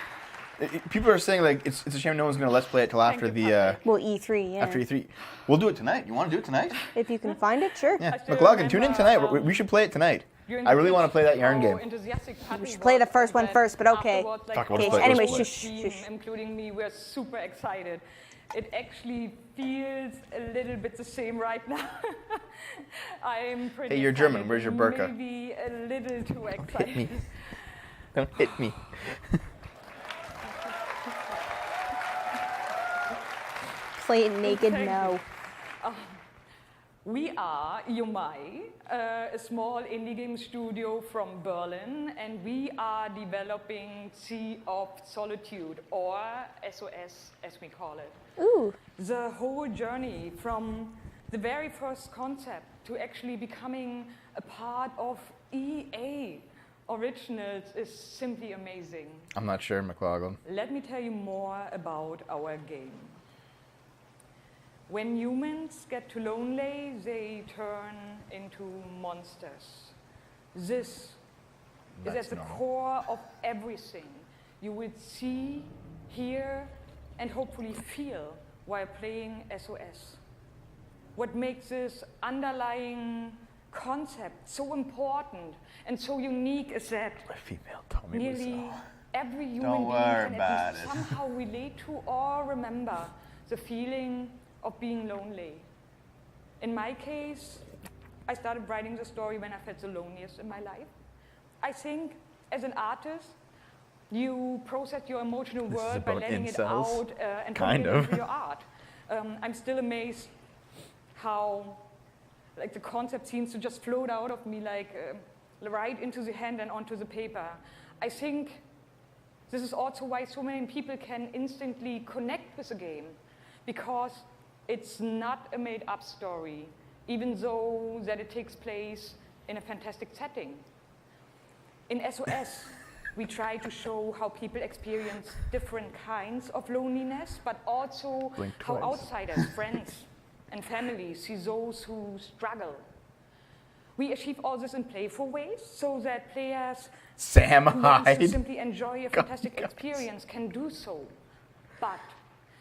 people are saying like it's a shame no one's gonna Let's Play it till after the Well, E3, yeah. after E3. We'll do it tonight. You want to do it tonight? If you can find it, sure. Yeah, McLaughlin, tune in tonight. We should play it tonight. I really want to play that yarn game. We should play the first one first, but okay. Talk about Okay, it. anyway, Let's shush, Team, shush. including me, we're super excited. It actually feels a little bit the same right now. I'm pretty Hey, you're German. excited, Where's your burqa? Maybe a little too excited. Hit me. Don't hit me. Play it naked Thank you. now. We are Yomai, a small indie game studio from Berlin, and we are developing Sea of Solitude, or SOS as we call it. Ooh. The whole journey from the very first concept to actually becoming a part of EA Originals is simply amazing. I'm not sure, McLaughlin. Let me tell you more about our game. When humans get too lonely, they turn into monsters. This is at the core of everything you will see, hear, and hopefully feel while playing SOS. What makes this underlying concept so important and so unique is that nearly every human being can at least somehow relate to or remember the feeling of being lonely. In my case, I started writing the story when I felt the loneliest in my life. I think as an artist, you process your emotional world by letting it out and putting it into your art. I'm still amazed how like the concept seems to just float out of me like right into the hand and onto the paper. I think this is also why so many people can instantly connect with the game, because it's not a made-up story, even though that it takes place in a fantastic setting. In SOS, we try to show how people experience different kinds of loneliness, but also how outsiders, friends, and families see those who struggle. We achieve all this in playful ways so that players who want to simply enjoy a fantastic experience can do so. But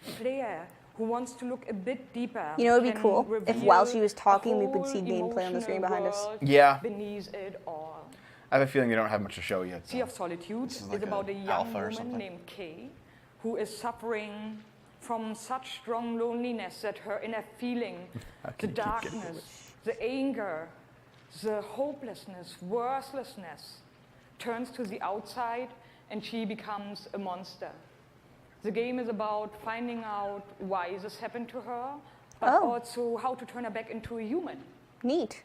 a player who wants to look a bit deeper. You know, it'd be cool if while she was talking, we could see gameplay on the screen behind us. Yeah. Beneath it all. I have a feeling they don't have much to show yet. Sea of Solitude is about a young woman named Kay who is suffering from such strong loneliness that her inner feeling, the darkness, the anger, the hopelessness, worthlessness, turns to the outside and she becomes a monster. The game is about finding out why this happened to her, but also how to turn her back into a human. Neat.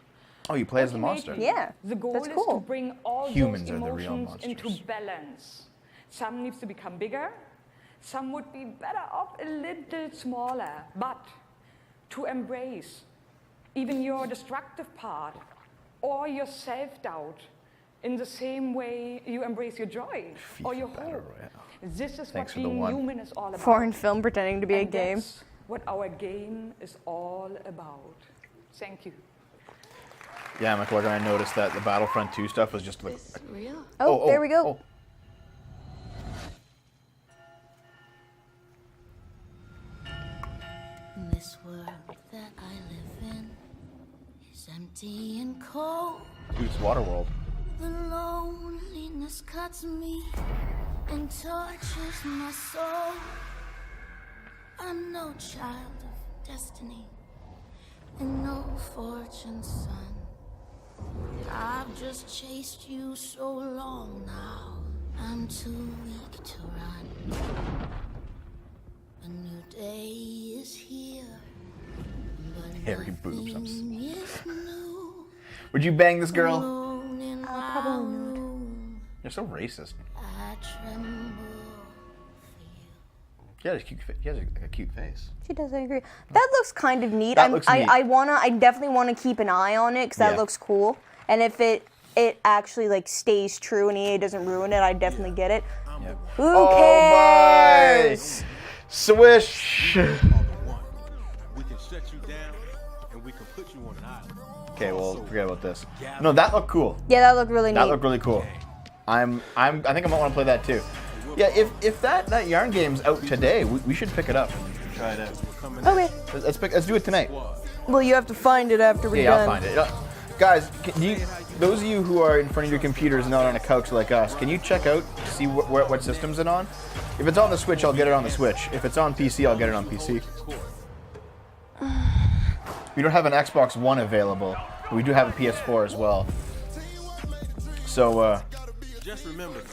Oh, you play as the monster? Yeah, the goal that's is cool. to bring all Humans those are the real emotions into balance. Some needs to become bigger, some would be better off a little smaller, but to embrace even your destructive part or your self-doubt in the same way you embrace your joy or your hope. This is what being human is all about. Foreign film pretending to be a game. That's what our game is all about. Thank you. Yeah, McLaughlin, I noticed that the Battlefront 2 stuff was just like... Real? Oh, there we go. This world that I live in is empty and cold. Dude, it's Waterworld. The loneliness cuts me and tortures my soul. I'm no child of destiny and no fortune, son. I've just chased you so long now, I'm too weak to run. A new day is here, but Hairy boobs. nothing is new. Would you bang this girl? Alone in my probably not. room, You're so racist. I tremble. She has a cute face. She does, I agree. That looks kind of neat. That looks neat. I definitely wanna keep an eye on it because that Yeah. looks cool. And if it actually like stays true and EA doesn't ruin it, I'd definitely get it. Yeah. Who cares? Boy. Swish. We can shut you down and we can put you on an island. Okay, well, forget about this. No, that looked cool. Yeah, that looked really neat. That looked really cool. I think I might want to play that too. Yeah, if that yarn game's out today, we should pick it up and try it out. Okay. Let's do it tonight. Well, you have to find it after we're Yeah, done. I'll find it. Guys, those of you who are in front of your computers, not on a couch like us, can you check out to see what system's it on? If it's on the Switch, I'll get it on the Switch. If it's on PC, I'll get it on PC. We don't have an Xbox One available, but we do have a PS4 as well. So,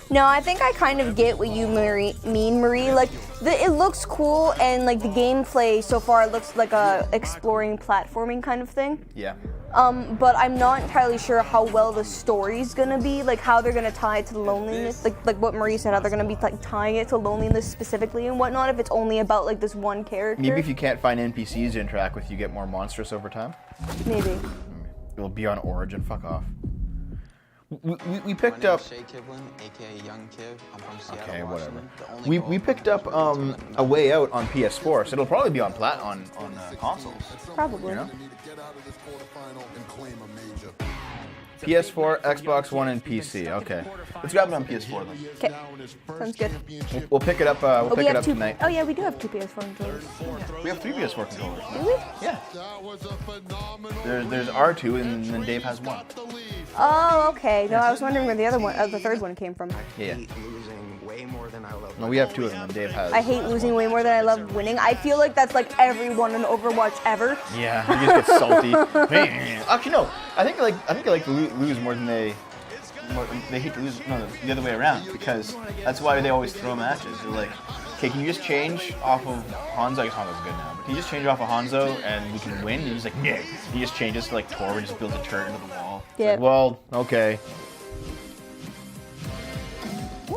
No, I think I kind of get what you mean, Marie. Like, it looks cool, and like the gameplay so far looks like a exploring platforming kind of thing. yeah. But I'm not entirely sure how well the story's gonna be, like how they're gonna tie it to loneliness, like what Marie said, how they're gonna be like tying it to loneliness specifically and whatnot. If it's only about like this one character. Maybe if you can't find NPCs to interact with, you get more monstrous over time. Maybe. It'll be on Origin. Fuck off. We picked up. Shay Kivlin, aka Young Kiv. I'm from Seattle, Okay, whatever. Washington. The only We picked up A Way Out on PS4, so it'll probably be on consoles. Probably. You know? PS4, Xbox One, and PC. Okay, let's grab it on PS4 then. Okay, sounds good. We'll pick it up. We'll pick it up tonight. Oh yeah, we do have two PS4 controllers. We have 3 PS4 controllers. Do we? Yeah. There's R2, and then Dave has 1. Oh, okay. No, I was wondering where the other one, the third one came from. Yeah. losing way more than I love. No, we have 2 of them, and Dave has. I hate losing way more than I love winning. I feel like that's like everyone in Overwatch ever. Yeah, he just gets salty. Actually, no. I think they like to lose more than they hate to lose. No, the other way around, because that's why they always throw matches. They're like, okay, can you just change off of Hanzo? I guess Hanzo's good now, but can you just change off of Hanzo and we can win? And he's like, yeah. He just changes to like Tor and just builds a turret into the wall. It's Yeah. like, well, okay.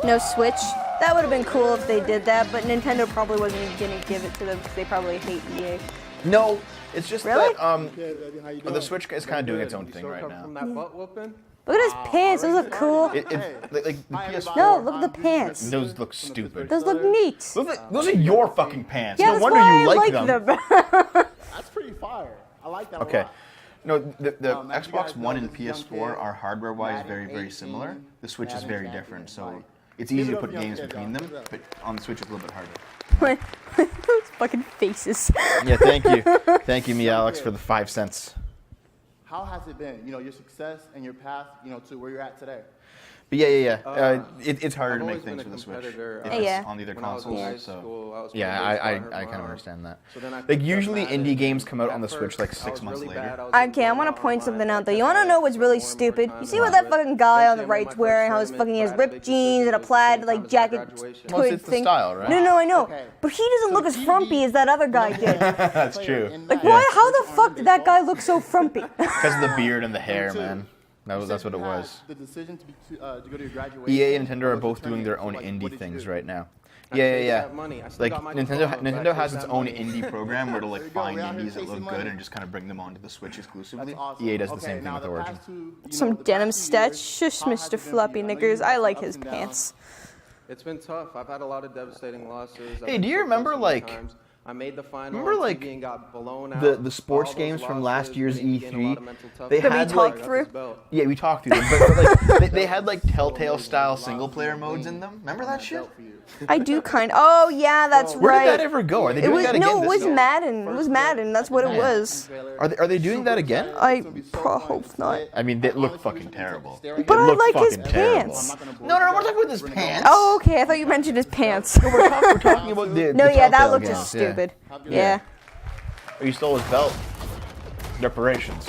No Switch. That would have been cool if they did that, but Nintendo probably wasn't gonna give it to them because they probably hate EA. No, it's just Really? that the Switch is kind of doing its own thing right now. From that butt whooping? Look at his pants. Those look cool. Like the PS4. No, look at the pants. Those look stupid. Those look neat. Those are your fucking pants. Yeah, No that's wonder why you I like like them. That's pretty fire. I like that a Okay. lot. No, the as you Xbox guys One know, and this young PS4 kid, are hardware-wise Madden very, very 18, similar. The Switch is Madden very champion, different, so like, it's give easy it to up put for young games kid, between though. them, Give it up. but on the Switch it's a little bit harder. Those fucking faces. Yeah, thank you, me, Alex, for the 5 cents. How has it been? You know, your success and your path, you know, to where you're at today. But yeah. It's harder I've to make always been things a for the Switch. competitor, If it's Yeah. on either when I was in high consoles, so school, I was yeah, pretty good, so I hurt my kind of arm. understand that. So then I Like picked up usually Madden, indie games come out at on the Switch first, like I 6 was months really later. bad. I was Okay, I want to point something out though. You want to know what's really stupid? You see what that fucking guy on the right's wearing? How his fucking he has ripped jeans and a plaid like jacket Well, hood it's the thing. style, right? No, I know, Okay. but he doesn't look as frumpy as that other guy did. That's true. Like, why? How the fuck did that guy look so frumpy? Because of the beard and the hair, man. That's what it You had was. The decision to go to your graduation. EA and Nintendo are was both the doing their turning own point. Like, what indie did you things do? right now. I Yeah. chased that money. I still Like got my Nintendo diploma, but I Nintendo has chased its that own money. indie program where it'll There like you go, find we're out here indies that chasing look money. good and just kind of bring them onto the Switch exclusively. That's awesome. EA does the Okay, same thing now with the Origin. past two, you know, Some the denim past 2 years, stats. Shush, how has Mr. it been for Floppy you? I know Knickers. you've I had like ups his and downs. pants. It's been tough. I've had a lot of devastating losses. I've Hey, been do you so remember, close so many like- times. I made the final Remember, on like, TV and got blown out. the sports All those games from losses last year's made me gain a lot of E3, mental they toughness. That we had talked like through? yeah, we talked through them, but like they had like Telltale style single player modes in them. Remember that shit? I do kind. Oh yeah, that's Where right. did that ever go? Are they It doing was that again? no, it this was year? Madden. It was Madden. That's what it was. Are they doing that again? I hope not. I mean, they look fucking terrible. But They I look like his fucking terrible. pants. No, we're talking about his pants. Oh, okay. I thought you mentioned his pants. We're talking about the No, the yeah, that Telltale looked games, just yeah. stupid. Yeah. Yeah. Oh, you stole his belt. Reparations.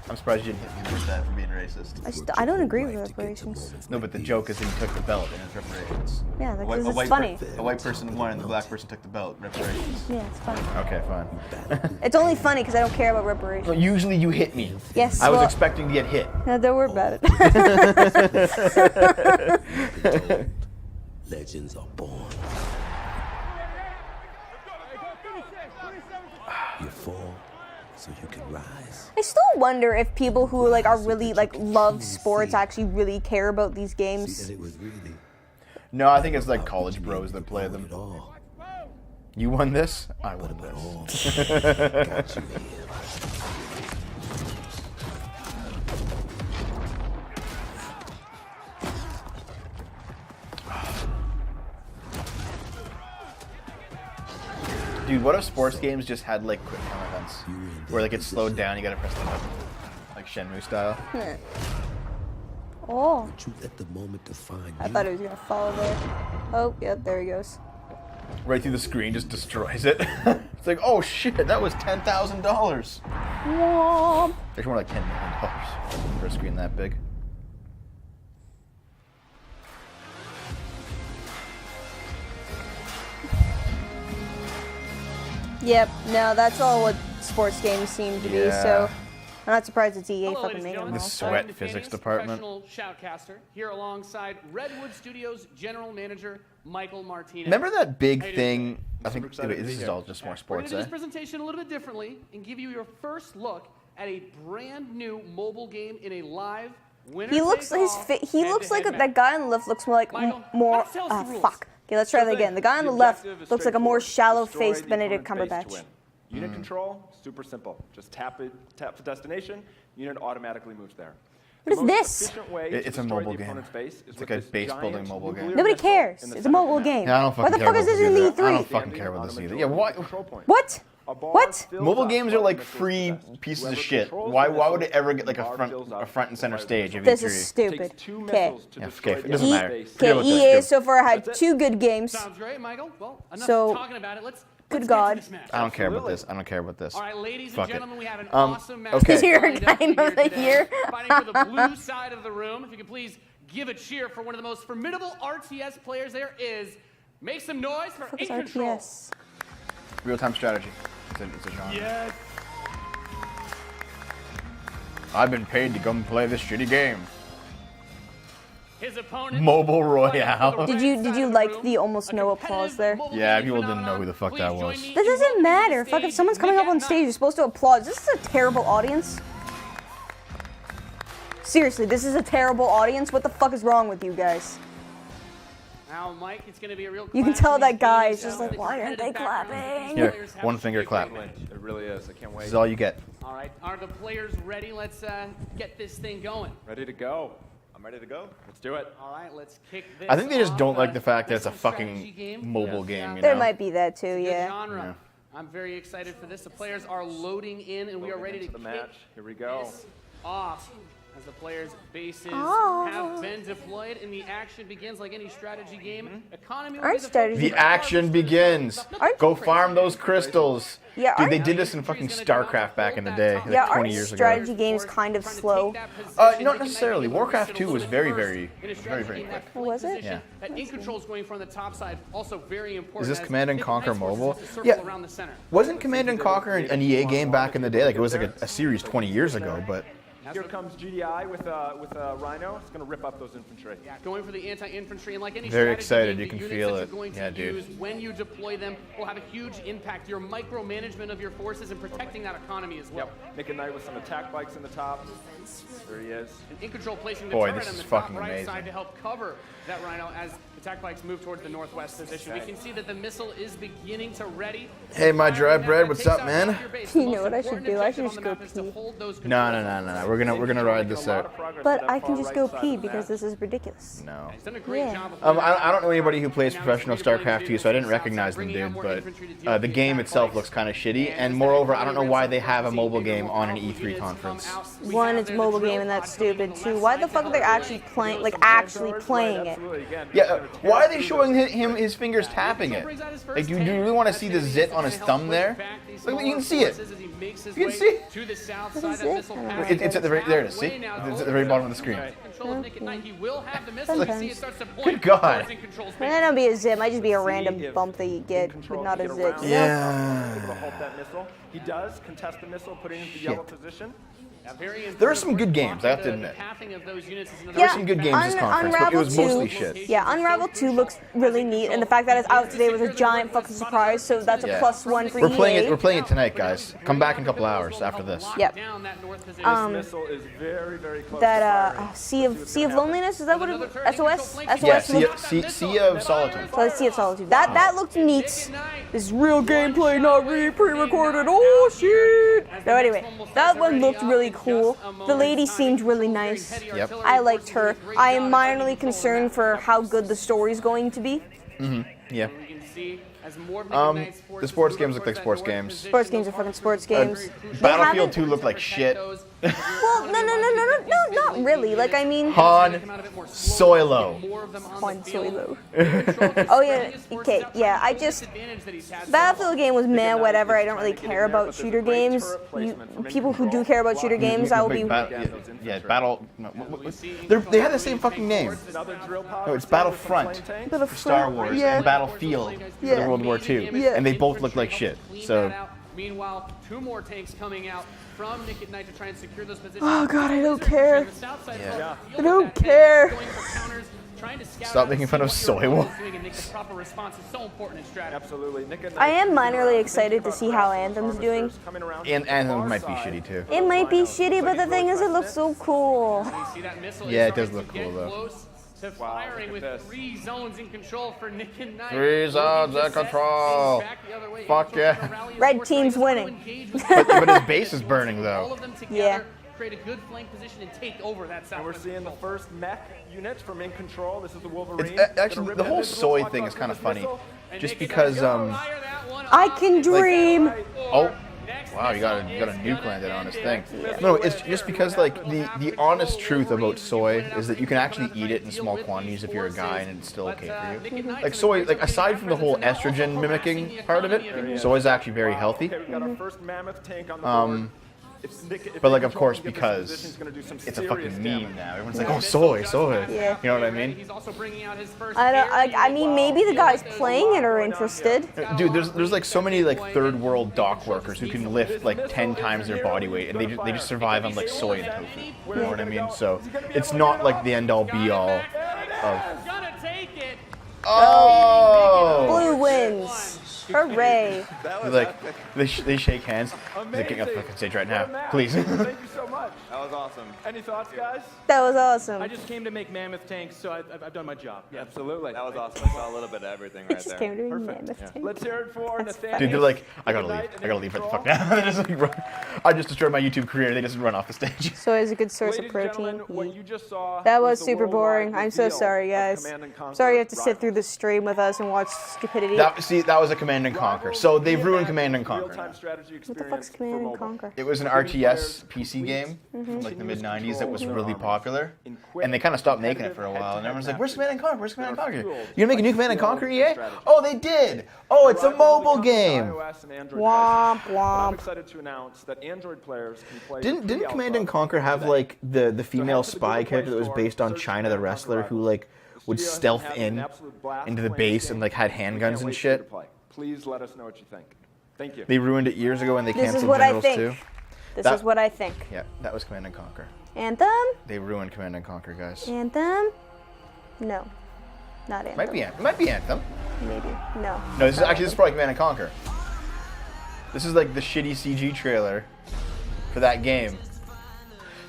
I'm surprised you didn't hit me with that for being racist. I don't agree with reparations. No, but the joke is that he took the belt and it's reparations. Yeah, because it's funny. A white person won and the black person took the belt. Reparations. Yeah, it's funny. Okay, fine. It's only funny because I don't care about reparations. Well, usually you hit me. Yes, I was well- expecting to get hit. No, don't worry about it. Legends are born. You fall so you can rise. I still wonder if people who like are really like love sports actually really care about these games. No, I think it's like college bros that play them. You won this? I won this. Dude, what if sports games just had like quick time events? Where like it's slowed down, you gotta press the button. Like Shenmue style. Oh. You let the moment define I thought it was gonna fall there. Oh, yep, there he goes. Right through the screen, just destroys it. It's like, oh shit, that was $10,000. Womp. There's more like $10 million for a screen that big. Yep, no, that's all what sports games seem to be, so I'm not surprised it's EA fucking making them all. The sweat physics department. Professional shoutcaster here alongside Redwood Studios General Manager Michael Martinez. Remember that big How you thing? doing? I think this is all just more We're going sports, to do eh? this presentation a little bit differently and give you your first look at a brand new mobile game in a live winner. He looks he looks like that guy on the left looks more like more fuck. Okay, let's try that again. The guy on the left looks like a more shallow-faced Benedict Cumberbatch. Unit control, super simple. Just tap the destination, unit automatically moves there. What is this? It's a mobile game. It's like a base building mobile game. Nobody cares. It's a mobile game. Yeah, I don't Why fucking the care fuck about is this this in either. E3? I don't fucking care about this either. Yeah, why? What? What? Mobile games are like free pieces of shit. Why would it ever get like a front and center stage? This is stupid. Okay. Yeah, okay, it doesn't matter. Okay, EA so far had 2 good games. Sounds great, Michael. Well, enough So, talking about it. Let's good God. I don't care about this. I don't care about this. All right, ladies and Fuck gentlemen, it. we have an awesome match. Okay. Your game of the year. Fighting for the blue side of the room. If you could please give a cheer for one of the most formidable RTS players there is. Make some noise for What is In Control. RTS? Real-time strategy. It's a genre. Yes. I've been paid to come play this shitty game. His opponent. Mobile Royale. Did you like the almost no applause there? Yeah, people didn't know who the fuck that was. That doesn't matter. Fuck, if someone's coming up on stage, you're supposed to applaud. This is a terrible audience. Seriously, this is a terrible audience. What the fuck is wrong with you guys? Now, Mike, it's going to be a real. You can tell that guy is just like, why aren't they clapping? Here, one finger clap. It really is. I can't wait. This is all you get. All right, are the players ready? Let's get this thing going. Ready to go. I'm ready to go. Let's do it. All right, let's kick this. I think they just off. don't like the fact that it's a This fucking strategy game. mobile game, you There know? might be that too, Good yeah. genre. I'm very excited for this. The players are loading in, and we are ready to the kick match. Here we go. this off. As the players' bases Oh. have been deployed, and the action begins like any strategy game. Economy will Aren't be the strategy- focus. The action begins. Go farm those crystals. Yeah, Dude, they aren't- did this in fucking StarCraft back in the day, like Yeah, 20 aren't years ago. strategy games kind of slow? Not necessarily. Warcraft 2 was very, very quick. Oh, was it? Yeah. That In Control is going from the top side, also very important. Is this as Command and Nick Conquer Ice Force mobile? is a circle Yeah. around the center. Wasn't Command and Conquer an EA game back in the day? Like it was like a series 20 years ago, but Here comes GDI with a Rhino. It's going to rip up those infantry. Yeah, going for the anti-infantry, and like any Very strategy excited. game, You can the feel units it. that you're going to Yeah, dude. use when you deploy them will have a huge impact. Your micromanagement of your forces and protecting that economy as well. Yep. Nick and Knight with some attack bikes in the top. There he is. And In Control placing the Boy, turret this on is the top fucking right amazing. side to help cover that Rhino as attack bikes move towards the northwest position. We can see that the missile is beginning to ready. hey, my dry bread, what's up, man? You know what I should do? I should just go pee. No, we're gonna ride this out. But I can just go pee because this is ridiculous. No. He's done a great Yeah. job of I don't know anybody who plays professional StarCraft 2, so I didn't recognize them, dude. But the game itself looks kind of shitty, and moreover, I don't know why they have a mobile game on an E3 conference. One, it's a mobile game, and that's stupid. Two, why the fuck are they actually playing, like actually playing it? Yeah, why are they showing him his fingers tapping it? Like, do you really want to see the zit on his thumb there? Look, you can see it. You can see it. It's at the very, there it is, see? It's at the very bottom of the screen. Good God. And that don't be a zit, might just be a random bump that you get, but not a zit. Yeah. Able to halt that missile. He does contest the missile, putting it into yellow position. There are some good games, I have to admit. There were some good games this conference, but it was mostly shit. Yeah, Unravel 2 looks really neat, and the fact that it's out today was a giant fucking surprise, so that's a +1 for EA. We're playing it tonight, guys. Come back in a couple hours after this. Yep. Missile is very, very close. That Sea of Loneliness, is that what it was? SOS? Yeah, SOS? Sea of Solitude. So Sea of Solitude. That looked neat. This is real gameplay, not pre-recorded. Oh shit! So anyway, that one looked really cool. The lady seemed really nice. Yep. I liked her. I am minorly concerned for how good the story's going to be. Yeah. The sports games look like sports games. Sports games are fucking sports games. Battlefield 2 looked like shit. Well, no, not really. Like, I mean... Han Solo. Han Solo. Oh, yeah. Okay, yeah, I just... Battlefield game was meh, whatever. I don't really care about shooter games. People who do care about shooter games, I will be... Yeah, Battle... They have the same fucking name. No, it's Battlefront for Star Wars and Battlefield for the World War II. And they both look like shit. So... Meanwhile, 2 more tanks coming out from Nick at Night to try and secure those positions. Oh god, I don't care. Yeah. I don't care. Stop making fun of soy wars. Absolutely. I am minorly excited to see how Anthem's doing. And Anthem might be shitty too. It might be shitty, but the thing is, it looks so cool. Yeah, it does look cool though. To firing with 3 zones in control for Nick and Knight. 3 zones in control. Fuck yeah. Red team's winning. but his base is burning though. All of them together create a good flank position and take over that south. And we're seeing the first mech unit from In Control. This is the Wolverine. Actually, the whole soy thing is kind of funny, just because I can dream. Oh. Wow, you got a nuke landed on his thing. No, it's just because like the honest truth about soy is that you can actually eat it in small quantities if you're a guy and it's still okay for you. Like soy, like aside from the whole estrogen mimicking part of it, soy is actually very healthy. Okay, we got our first mammoth tank on the board. But like, of course, because it's a fucking meme now. Everyone's like, oh, soy. Yeah. You know what I mean? I mean, maybe the guys playing it are interested. Dude, there's like so many like third world dock workers who can lift like 10 times their body weight, and they just survive on like soy and tofu. You know what I mean? So it's not like the end all be all of. Oh! Blue wins. Hooray. Like, they shake hands. They're getting up the fucking stage right now. Please. Thank you so much. That was awesome. Any thoughts, guys? That was awesome. I just came to make mammoth tanks, so I've done my job. Yeah, absolutely. That was awesome. I saw a little bit of everything right Just there. came to be mammoth tank. Let's hear it for Nathaniel. Dude, they're like, I gotta leave right the fuck now. They just, like, run. I just destroyed my YouTube career. They just run off the stage. Soy is a good source of Ladies and protein. gentlemen, what you just saw That was the super worldwide boring. I'm so reveal sorry, of guys. Command and Conquer Sorry you have to sit Rivals. through the stream with us and watch stupidity. That was a Command and Conquer. So they've ruined Command and Conquer. Real-time strategy What the fuck's experience for Command and mobile. Conquer? It was an RTS PC game from like the mid '90s that was really popular, and they kind of stopped making it for a while. And everyone's like, "Where's Command and Conquer? Where's Command and Conquer? You gonna make a new Command and Conquer, EA? Oh, they did. Oh, it's a mobile game. Womp I'm womp. excited to announce that Android players can play. Didn't Command and Conquer have like the female spy character that was based on China the wrestler who like would stealth into the base and like had handguns and shit? Please let us know what you think. Thank you. They ruined it years ago and they This is canceled what I Generals think. 2. This is what I think. Yeah, that was Command and Conquer. Anthem? They ruined Command and Conquer, guys. Anthem? No. Not Anthem. It might be Anthem. Maybe. No. No, this is probably Command and Conquer. This is like the shitty CG trailer for that game.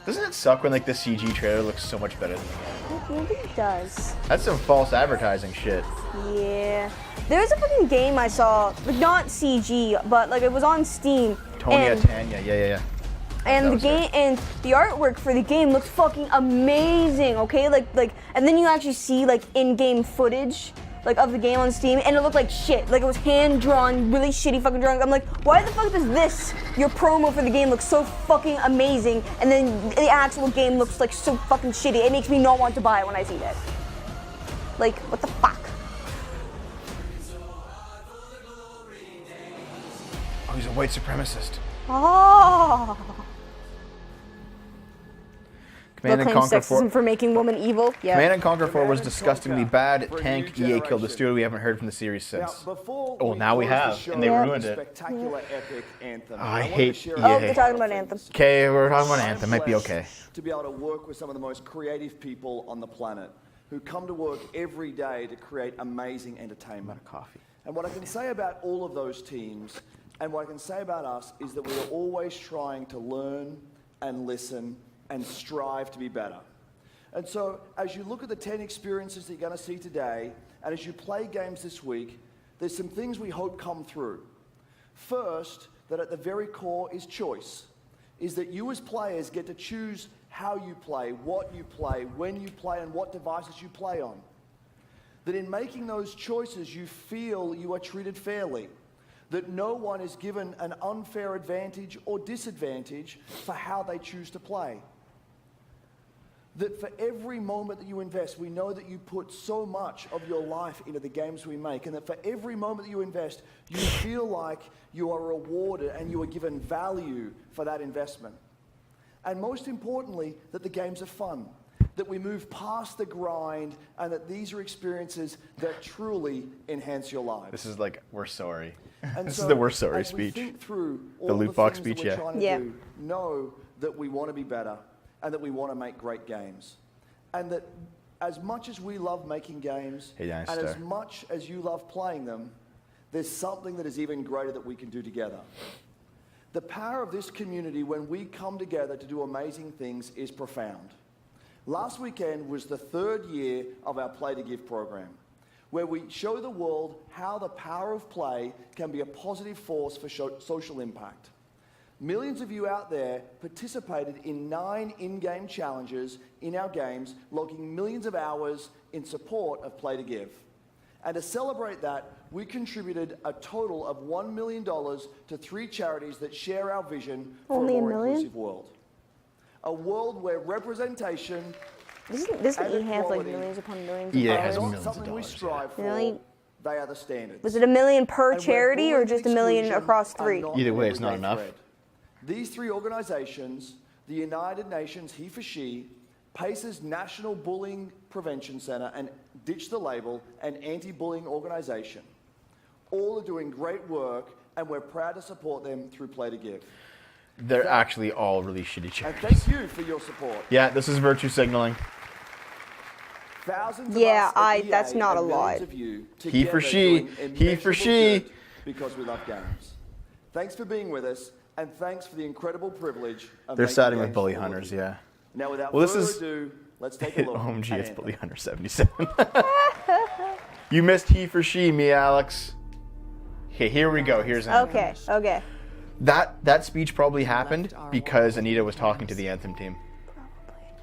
Doesn't it suck when like the CG trailer looks so much better than the game? Maybe it does. That's some false advertising shit. Yeah. There's a fucking game I saw, like not CG, but like it was on Steam. Tonya and Tanya, yeah. And the game and the artwork for the game looks fucking amazing. Okay, and then you actually see like in-game footage like of the game on Steam, and it looked like shit. Like it was hand drawn, really shitty fucking drawing. I'm like, why the fuck does this, your promo for the game, look so fucking amazing, and then the actual game looks like so fucking shitty? It makes me not want to buy it when I see that. Like, what the fuck? Oh, he's a white supremacist. Oh. Command and Conquer 4 for making woman evil. Yeah. Command and Conquer 4 was disgustingly bad. Tank EA killed the studio. We haven't heard from the series since. Now we have, and they ruined it. Spectacular epic Anthem. I hate EA. Oh, they're talking about Anthem. Okay, we're talking about Anthem. Might be okay. To be able to work with some of the most creative people on the planet who come to work every day to create amazing entertainment. Coffee. And what I can say about all of those teams, and what I can say about us, is that we are always trying to learn and listen and strive to be better. And so, as you look at the 10 experiences that you're going to see today, and as you play games this week, there's some things we hope come through. First, that at the very core is choice, is that you as players get to choose how you play, what you play, when you play, and what devices you play on. That in making those choices, you feel you are treated fairly, that no one is given an unfair advantage or disadvantage for how they choose to play. That for every moment that you invest, we know that you put so much of your life into the games we make, and that for every moment that you invest, you feel like you are rewarded and you are given value for that investment. And most importantly, that the games are fun, that we move past the grind, and that these are experiences that truly enhance your lives. This is like, we're sorry. And This so, is the we're sorry as we speech. think through all The loot box things that speech, we're yeah. trying to do, know that we want to be better and that we want to make great games. And that as much as we love making games, Hey, nice and as star. much as you love playing them, there's something that is even greater that we can do together. The power of this community when we come together to do amazing things is profound. Last weekend was the 3rd year of our Play to Give program, where we show the world how the power of play can be a positive force for social impact. Millions of you out there participated in 9 in-game challenges in our games, logging millions of hours in support of Play to Give. And to celebrate that, we contributed a total of $1 million to 3 charities that share our vision for Only a more $1 million? inclusive world. A world where representation Doesn't and EA have like equality millions upon millions EA of has dollars? millions of something we dollars, strive for. Really? They are the standards. Was it $1 million per And where charity or bullying just $1 and million exclusion across are 3? not Either way, an it's not everyday enough. threat. These 3 organizations, the United Nations He for She, PACE's National Bullying Prevention Center, and Ditch the Label, an anti-bullying organization, all are doing great work, and we're proud to support them through Play to Give. They're actually all really shitty And charities. thank you for your support. Yeah, this is virtue signaling. Thousands of Yeah, us at EA that's not and a lot. millions of you He for together she. doing He for immeasurable she. good because we love games. Thanks for being with us, and thanks for the incredible privilege of They're making siding with games Bully for all of Hunters, you. yeah. Now, without Well, this further is- ado, let's take a look. OMG, at it's Anthem. Bully Hunter 77. You missed he for she, me, Alex. Okay, here we go. Here's Anthem. Okay. That speech probably happened because Anita was talking to the Anthem team.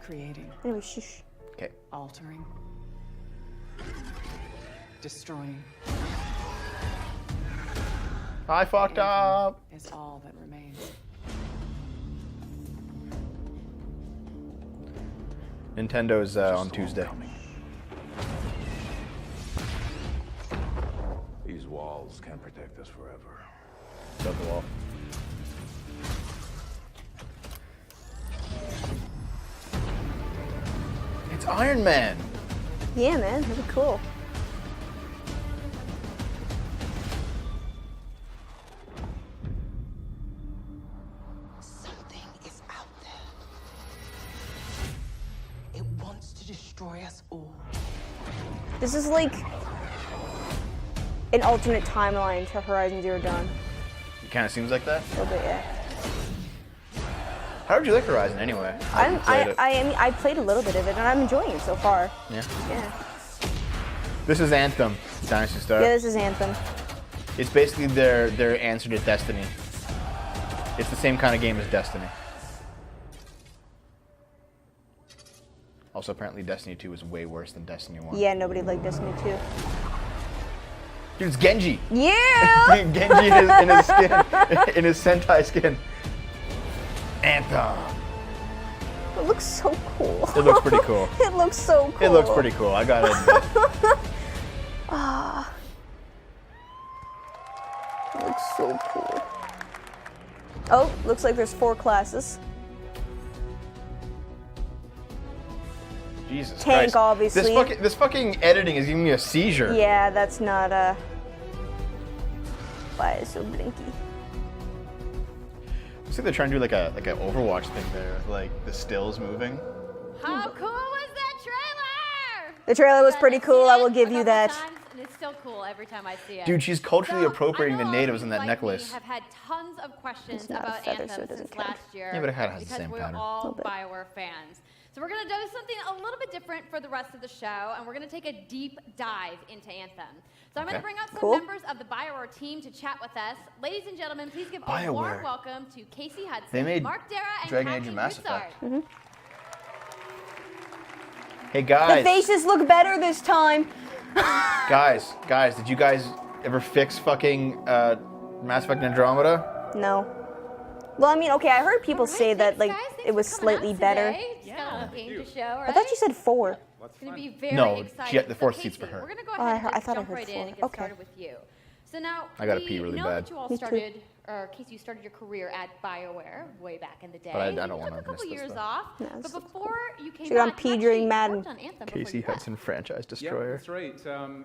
Creating, Anyway, shush. Okay. altering, destroying I fucked up. is all that remains. Nintendo's on Tuesday. These walls can't protect us forever. Build the wall. It's Iron Man. Yeah, man, that'd be cool. Something is out there. It wants to destroy us all. This is like an alternate timeline to Horizon Zero Dawn. It kind of seems like that. A little bit, yeah. How did you like Horizon anyway? I played a little bit of it and I'm enjoying it so far. Yeah. Yeah. This is Anthem, Dynasty Star. Yeah, this is Anthem. It's basically their answer to Destiny. It's the same kind of game as Destiny. Also, apparently Destiny 2 is way worse than Destiny 1. Yeah, nobody liked Destiny 2. Dude, it's Genji. Yeah! Genji in his skin, in his Sentai skin. Anthem. It looks so cool. It looks pretty cool. It looks so cool. It looks pretty cool, I gotta admit. Ah. It looks so cool. Oh, looks like there's 4 classes. Jesus Tank, Christ. obviously. This fucking editing is giving me a seizure. Yeah, that's not why it's so blinky. Looks like they're trying to do like an Overwatch thing there, like the stills moving. How cool was that trailer? The trailer was pretty cool, I will give you that. And it's still cool every time I see it. Dude, she's culturally appropriating the natives in that Like necklace. me have had tons of questions It's not a about feather, Anthem so it doesn't since count. last year. Yeah, but it has the because same we're pattern. all BioWare fans. So we're gonna do something a little bit different for the rest of the show, and we're gonna take a deep dive into Anthem. So I'm gonna bring out some members of the BioWare team to chat with us. Ladies and gentlemen, please give a warm BioWare. welcome to Casey Hudson, They made Mark Dara, and Dragon Age Kathy and Mass Broussard. Effect. Hey guys. The faces look better this time. Guys, did you guys ever fix fucking Mass Effect Andromeda? No. Well, I mean, okay, I heard people say that like it was slightly better. Yeah. Game to show, I right? thought you said 4. It's going to be very No, exciting. the fourth So, seat's for Casey, her. We're going to go Oh, ahead and I thought I jump heard right in 4. and get Okay. started with you. So now, I gotta we pee really know bad. that you all Me too. started, or Casey, you started your career at BioWare way back in the day. But I You don't took wanna a couple miss this, years though. off, No, but it's- before you came She got on back, P you during actually Madden. worked on Anthem before Casey you left. Hudson, franchise Yeah, destroyer. that's right.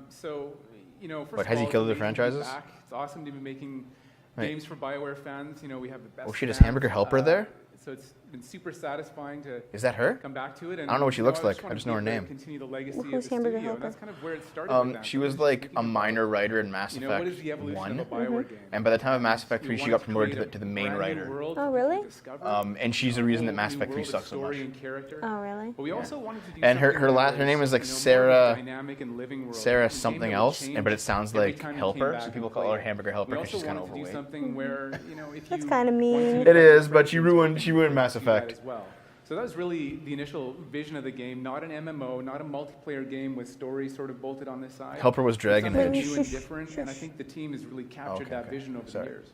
So, you know, first What, of has he all, killed it's the amazing to be franchises? back. It's awesome to be making Right. games for BioWare fans. You know, we have the best. Oh shit, is fans. Hamburger Helper there? So it's been super satisfying to Is that her? come back to it. And, I don't know what she you looks like. wanna I just know her keep it, name. Continue the legacy Who's of the Hamburger studio. And Helper? that's kind of where it started. with She that. was Just like looking a at minor writer in Mass you know, Effect what is the evolution 1. of a BioWare game? And by the time of Mass Effect You 3, she want got to promoted create to the a main brand new writer. world Oh, for really? people to discover, And she's the reason that a Mass whole Effect 3 new world sucks of so much. story and character. Oh, really? But we also wanted to do And her something that name is like was, you know, more Sarah- of a dynamic and living world. Sarah A game something that would else, change but it sounds every like time you came Helper, back so and people call played her it. Hamburger Helper We because also she's kind of wanted to do overweight. something where, you know, if That's you kinda want mean. to It is, but she ruined Mass do that Effect. as well. So that was really the initial vision of the game, not an MMO, not a multiplayer game with story sort of bolted on the side. Helper was But Dragon something Age. new and different, and I think the team has really captured Okay, that okay. vision over Sorry. the years.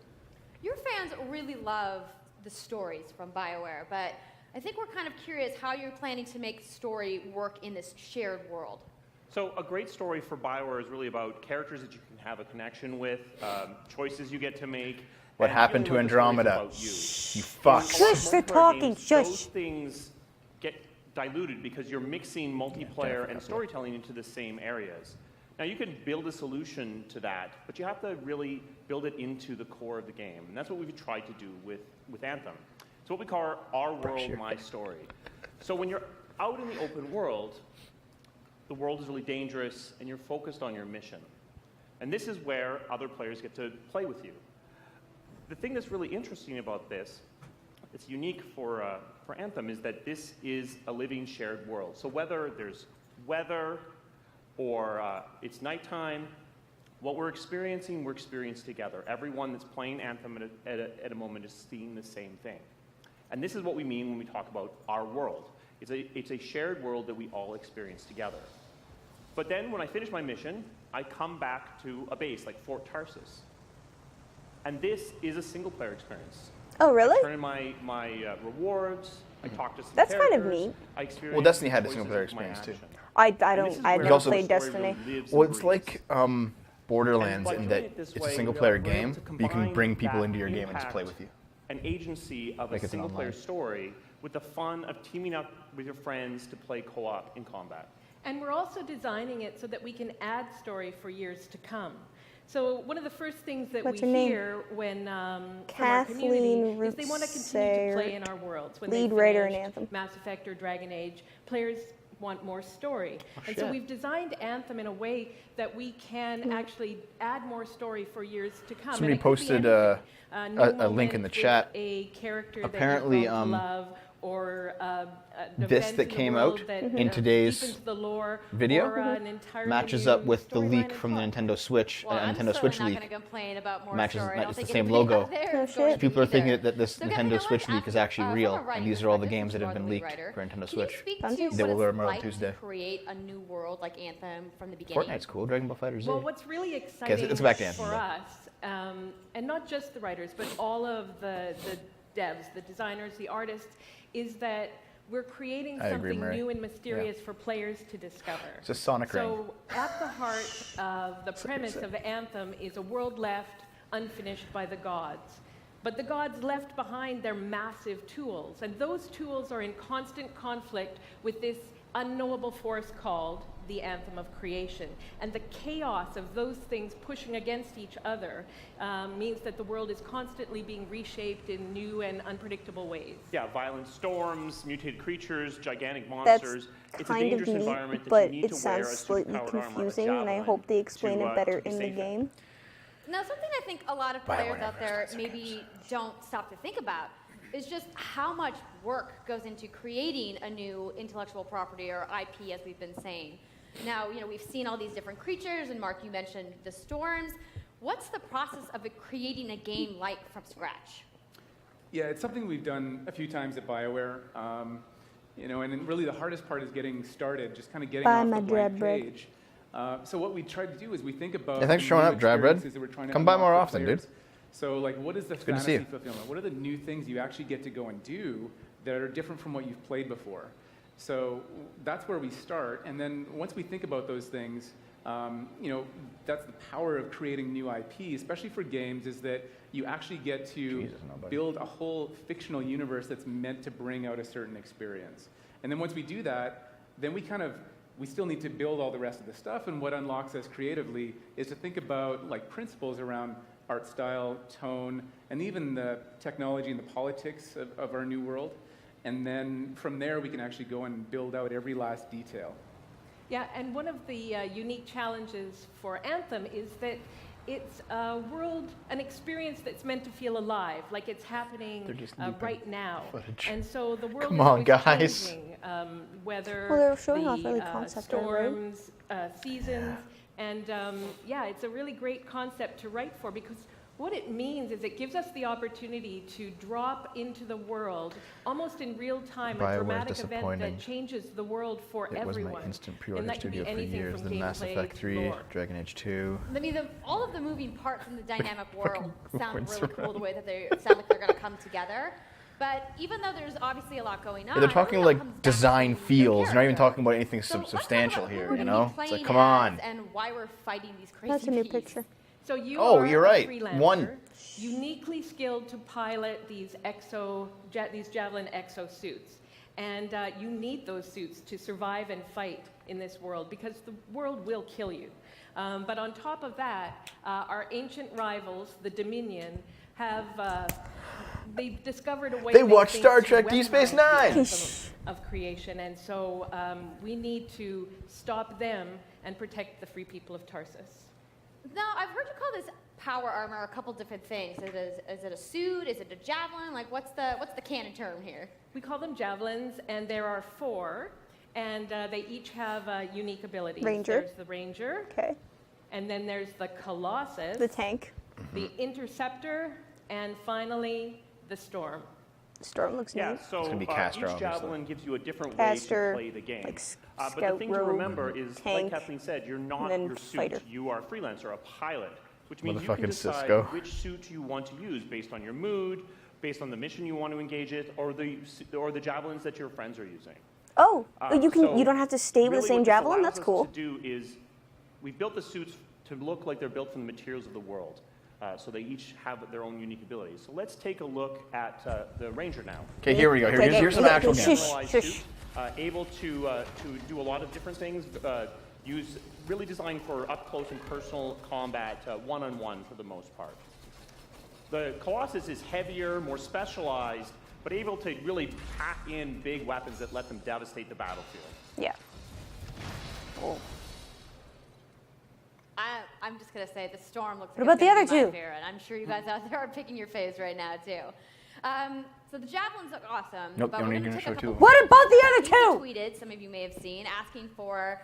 Your fans really love the stories from BioWare, but I think we're kind of curious how you're planning to make story work in this shared world. So a great story for BioWare is really about characters that you can have a connection with, choices you get to make. What and happened feeling to like the story's Andromeda? about you. You fuck. In a lot of Shush, they're multiplayer talking, games, shush. Those things get diluted because you're mixing multiplayer and storytelling into the same areas. Now you can build a solution to that, but you have to really build it into the core of the game. And that's what we've tried to do with Anthem. It's what we call our world, my story. So when you're out in the open world, the world is really dangerous and you're focused on your mission. And this is where other players get to play with you. The thing that's really interesting about this, it's unique for Anthem, is that this is a living shared world. So whether there's weather or it's nighttime, what we're experiencing together. Everyone that's playing Anthem at a moment is seeing the same thing. And this is what we mean when we talk about our world. It's a shared world that we all experience together. But then when I finish my mission, I come back to a base like Fort Tarsus. And this is a single-player experience. Oh, really? I turn in my rewards. I talk to some That's kind of characters, neat. I experience Well, Destiny had a choices single-player with my experience too. action. I And don't. this is I've where never also- played the story Destiny. really lives Well, and it's breathes. like Borderlands by in doing that it this it's a way, single-player we're able game, to but you can combine bring people that into your game and just impact play with you. An agency of Like a it's an single-player online. story with the fun of teaming up with your friends to play co-op in combat. And we're also designing it so that we can add story for years to come. So one of the first things that What's we her name? hear when from our Kathleen community is they want to continue to play Rootsayer, in our worlds. When lead they writer in finished Anthem. Mass Effect or Dragon Age, players want more story. And so shit. we've designed Anthem in a way that we can actually add more story for years to come. Somebody And it could be posted, anything. new a link in the moment chat. with a character Apparently, that you grown to love, or an this event that in the came world out that, in today's deepens the lore, video or an entirely matches new up with the storyline leak and from the plot. Nintendo Switch. Well, I'm Nintendo certainly Switch not leak going to complain about more matches. story. I don't It's the think same anybody logo. out there No is going shit. to People are thinking either. that this So, Kevin, Nintendo you know Switch what? leak is actually From a real, writing and these are all the perspective, games that since have you been are the lead leaked writer, for Nintendo Can you Switch. speak Fantasy. to They what will it's come out on like Tuesday. to create a new world like Anthem from the beginning? Fortnite's cool. Dragon Ball FighterZ. Well, what's really exciting let's go back to Anthem, for though. us, and not just the writers, but all of the devs, the designers, the artists, is that we're creating I agree, something Murray. new and mysterious Yeah. for players to discover. It's a Sonic ring. So at the heart of the premise of Anthem is a world left unfinished by the gods. But the gods left behind their massive tools, and those tools are in constant conflict with this unknowable force called the Anthem of Creation. And the chaos of those things pushing against each other means that the world is constantly being reshaped in new and unpredictable ways. Yeah, violent storms, mutated creatures, gigantic That's monsters. It's a kind of dangerous neat, environment that but you need it to wear sounds a slightly superpowered armor, a confusing, and I javelin, hope they explain to, it better to be in the safe game. Now, something I think a lot of Buy players whatever, out there Spencer maybe don't stop to think about is just how much work goes into creating a new intellectual property, or IP, as we've been saying. Now, we've seen all these different creatures, and Mark, you mentioned the storms. What's the process of creating a game like from scratch? Yeah, it's something we've done a few times at BioWare. And then really the hardest part is getting started, just kind of getting Buy off my the dry blank bread. page. So what we try to do is we think about Yeah, thanks for the showing new up, Dry Bread. experiences that we're trying to Come by unlock more for often, dude. players. So what is the good to see fantasy you. fulfillment? What are the new things you actually get to go and do that are different from what you've played before? So that's where we start. And then once we think about those things, that's the power of creating new IP, especially for games, is that you actually get to build a whole fictional universe that's meant to bring out a certain experience. And then once we do that, then we still need to build all the rest of the stuff, and what unlocks us creatively is to think about principles around art style, tone, and even the technology and the politics of our new world. And then from there, we can actually go and build out every last detail. Yeah, and one of the unique challenges for Anthem is that it's a world, an experience that's meant to feel alive, like it's happening right now. footage. And so the world Come is on, always guys. changing, whether Well, they're showing the off early concept art, right? storms, seasons, and it's a really great concept to write for, because what it means is it gives us the opportunity to drop into the world almost in real time, a BioWare's dramatic event disappointing. that changes the world for It was everyone. my instant And pre-order that can be studio for anything years. from Then Mass gameplay Effect to 3, lore. Dragon Age 2. I mean, all of the moving parts in the dynamic world sound rinse really cool, around. the way that they sound like they're going to come together. But even though there's obviously a lot going on, Yeah, they're talking it really all like comes design feels. They're not even talking about anything So let's talk substantial about who here, we're you gonna be know? It's like, playing come as on. And why we're fighting these crazy That's a new beasts. picture. So you Oh, are you're a right. freelancer, One. uniquely skilled to pilot these these Javelin exo suits. And you need those suits to survive and fight in this world, because the world will kill you. But on top of that, our ancient rivals, the Dominion, have they've discovered a way. They think, watch Star to Trek Deep Space weaponize the Nine. Anthem of creation, and so we need to stop them and protect the free people of Tarsus. Now, I've heard you call this power armor a couple different things. Is it a suit? Is it a javelin? Like, what's the canon term here? We call them javelins, and there are 4, and they each have unique abilities. Ranger. There's the Ranger. Okay. And then there's the Colossus. The tank. The Interceptor, and finally, the Storm. Storm looks Yeah, nice. so It's gonna be Castor, each obviously. javelin gives you a different Caster, way to play the game. like But the scout thing to rogue, remember is, tank, like Kathleen said, you're not and then your suit. fighter. You are a freelancer, a pilot, which means you Motherfucking can decide Cisco. which suit you want to use based on your mood, based on the mission you want to engage it, or the javelins that your friends are using. Oh, you So don't have to stay with really the same what this javelin? allows That's us cool. to do is we built the suits to look like they're built from the materials of the world. So they each have their own unique abilities. So let's take a look at the Ranger now. Okay, here we go. Here's some actual games. Generalized suit, able to do a lot of different things. Really designed for up close and personal combat, one-on-one for the most part. The Colossus is heavier, more specialized, but able to really pack in big weapons that let them devastate the battlefield. Yeah. I I'm just gonna say the storm looks. What like about the other two? My favorite. I'm sure you guys out there are picking your faves right now too. So the javelins look awesome. Nope, but you we're only gonna gonna take show a couple. two. What about the other two? Tweeted, some of you may have seen, asking for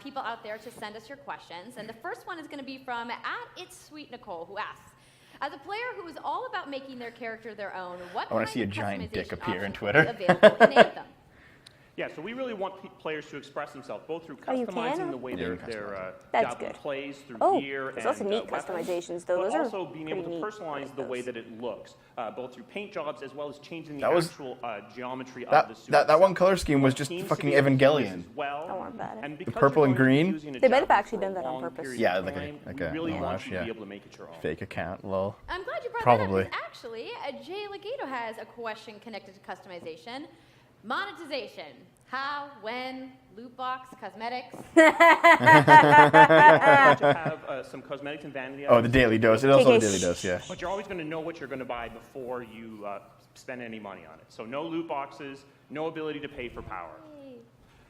people out there to send us your questions. And the first one is going to be from @It'sSweetNicole, who asks, as a player who is all about making their character their own, what I want kind to see a of giant dick customization appear in options Twitter. will be available in Anthem? Yeah, so we really want players to express themselves, both through Oh, you customizing can? the way Yeah, you their That's javelin good. plays through Oh, gear there's and also neat weapons, customizations, though. but Those are also being able to pretty neat. personalize the way that it looks, both through paint jobs as well as changing the That was- actual geometry of That the suit. that one color scheme was just Teams to fucking be able to do this Evangelion. as well. I want that. And The because purple you're and going to be green. using a They might have javelin actually for a done that on long purpose. period Yeah, of like time, a we really want homage, you to yeah. be able to make it your own. Fake account, lol. I'm glad you brought Probably. that up, 'cause actually, Jay Legato has a question connected to customization. Monetization. How, when, loot box, cosmetics. To have some cosmetics and vanity Oh, the items. daily dose. It's also the daily dose, yeah. But you're always going to know what you're going to buy before you spend any money on it. So no loot boxes, no ability to pay for power.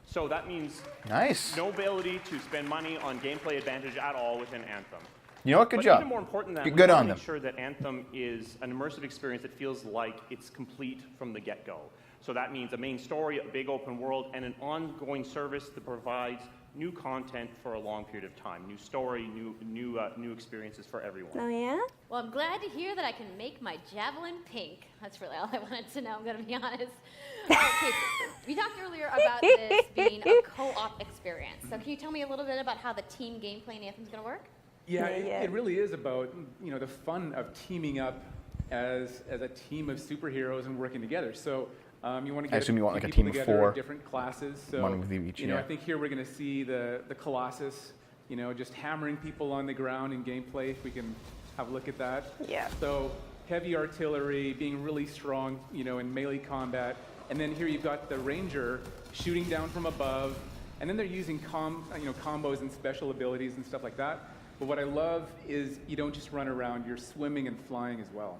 So that means Nice. no ability to spend money on gameplay advantage at all within Anthem. You know what? Good But job. even more important than that, Good we on want to them. make sure that Anthem is an immersive experience that feels like it's complete from the get-go. So that means a main story, a big open world, and an ongoing service that provides new content for a long period of time. New story, new experiences for everyone. Oh, yeah? Well, I'm glad to hear that I can make my javelin pink. That's really all I wanted to know, I'm going to be honest. Okay, we talked earlier about this being a co-op experience. So can you tell me a little bit about how the team gameplay in Anthem is going to work? Yeah, it really is about the fun of teaming up as a team of superheroes and working together. So you want to get I assume you want like a people team of together 4. of different classes. So One with each, I think here we're going to see the Colossus, just hammering people on the ground in gameplay. If we can have a look at that. Yeah. So heavy artillery, being really strong, in melee combat, and then here you've got the Ranger shooting down from above, and then they're using combos and special abilities and stuff like that. But what I love is you don't just run around; you're swimming and flying as well.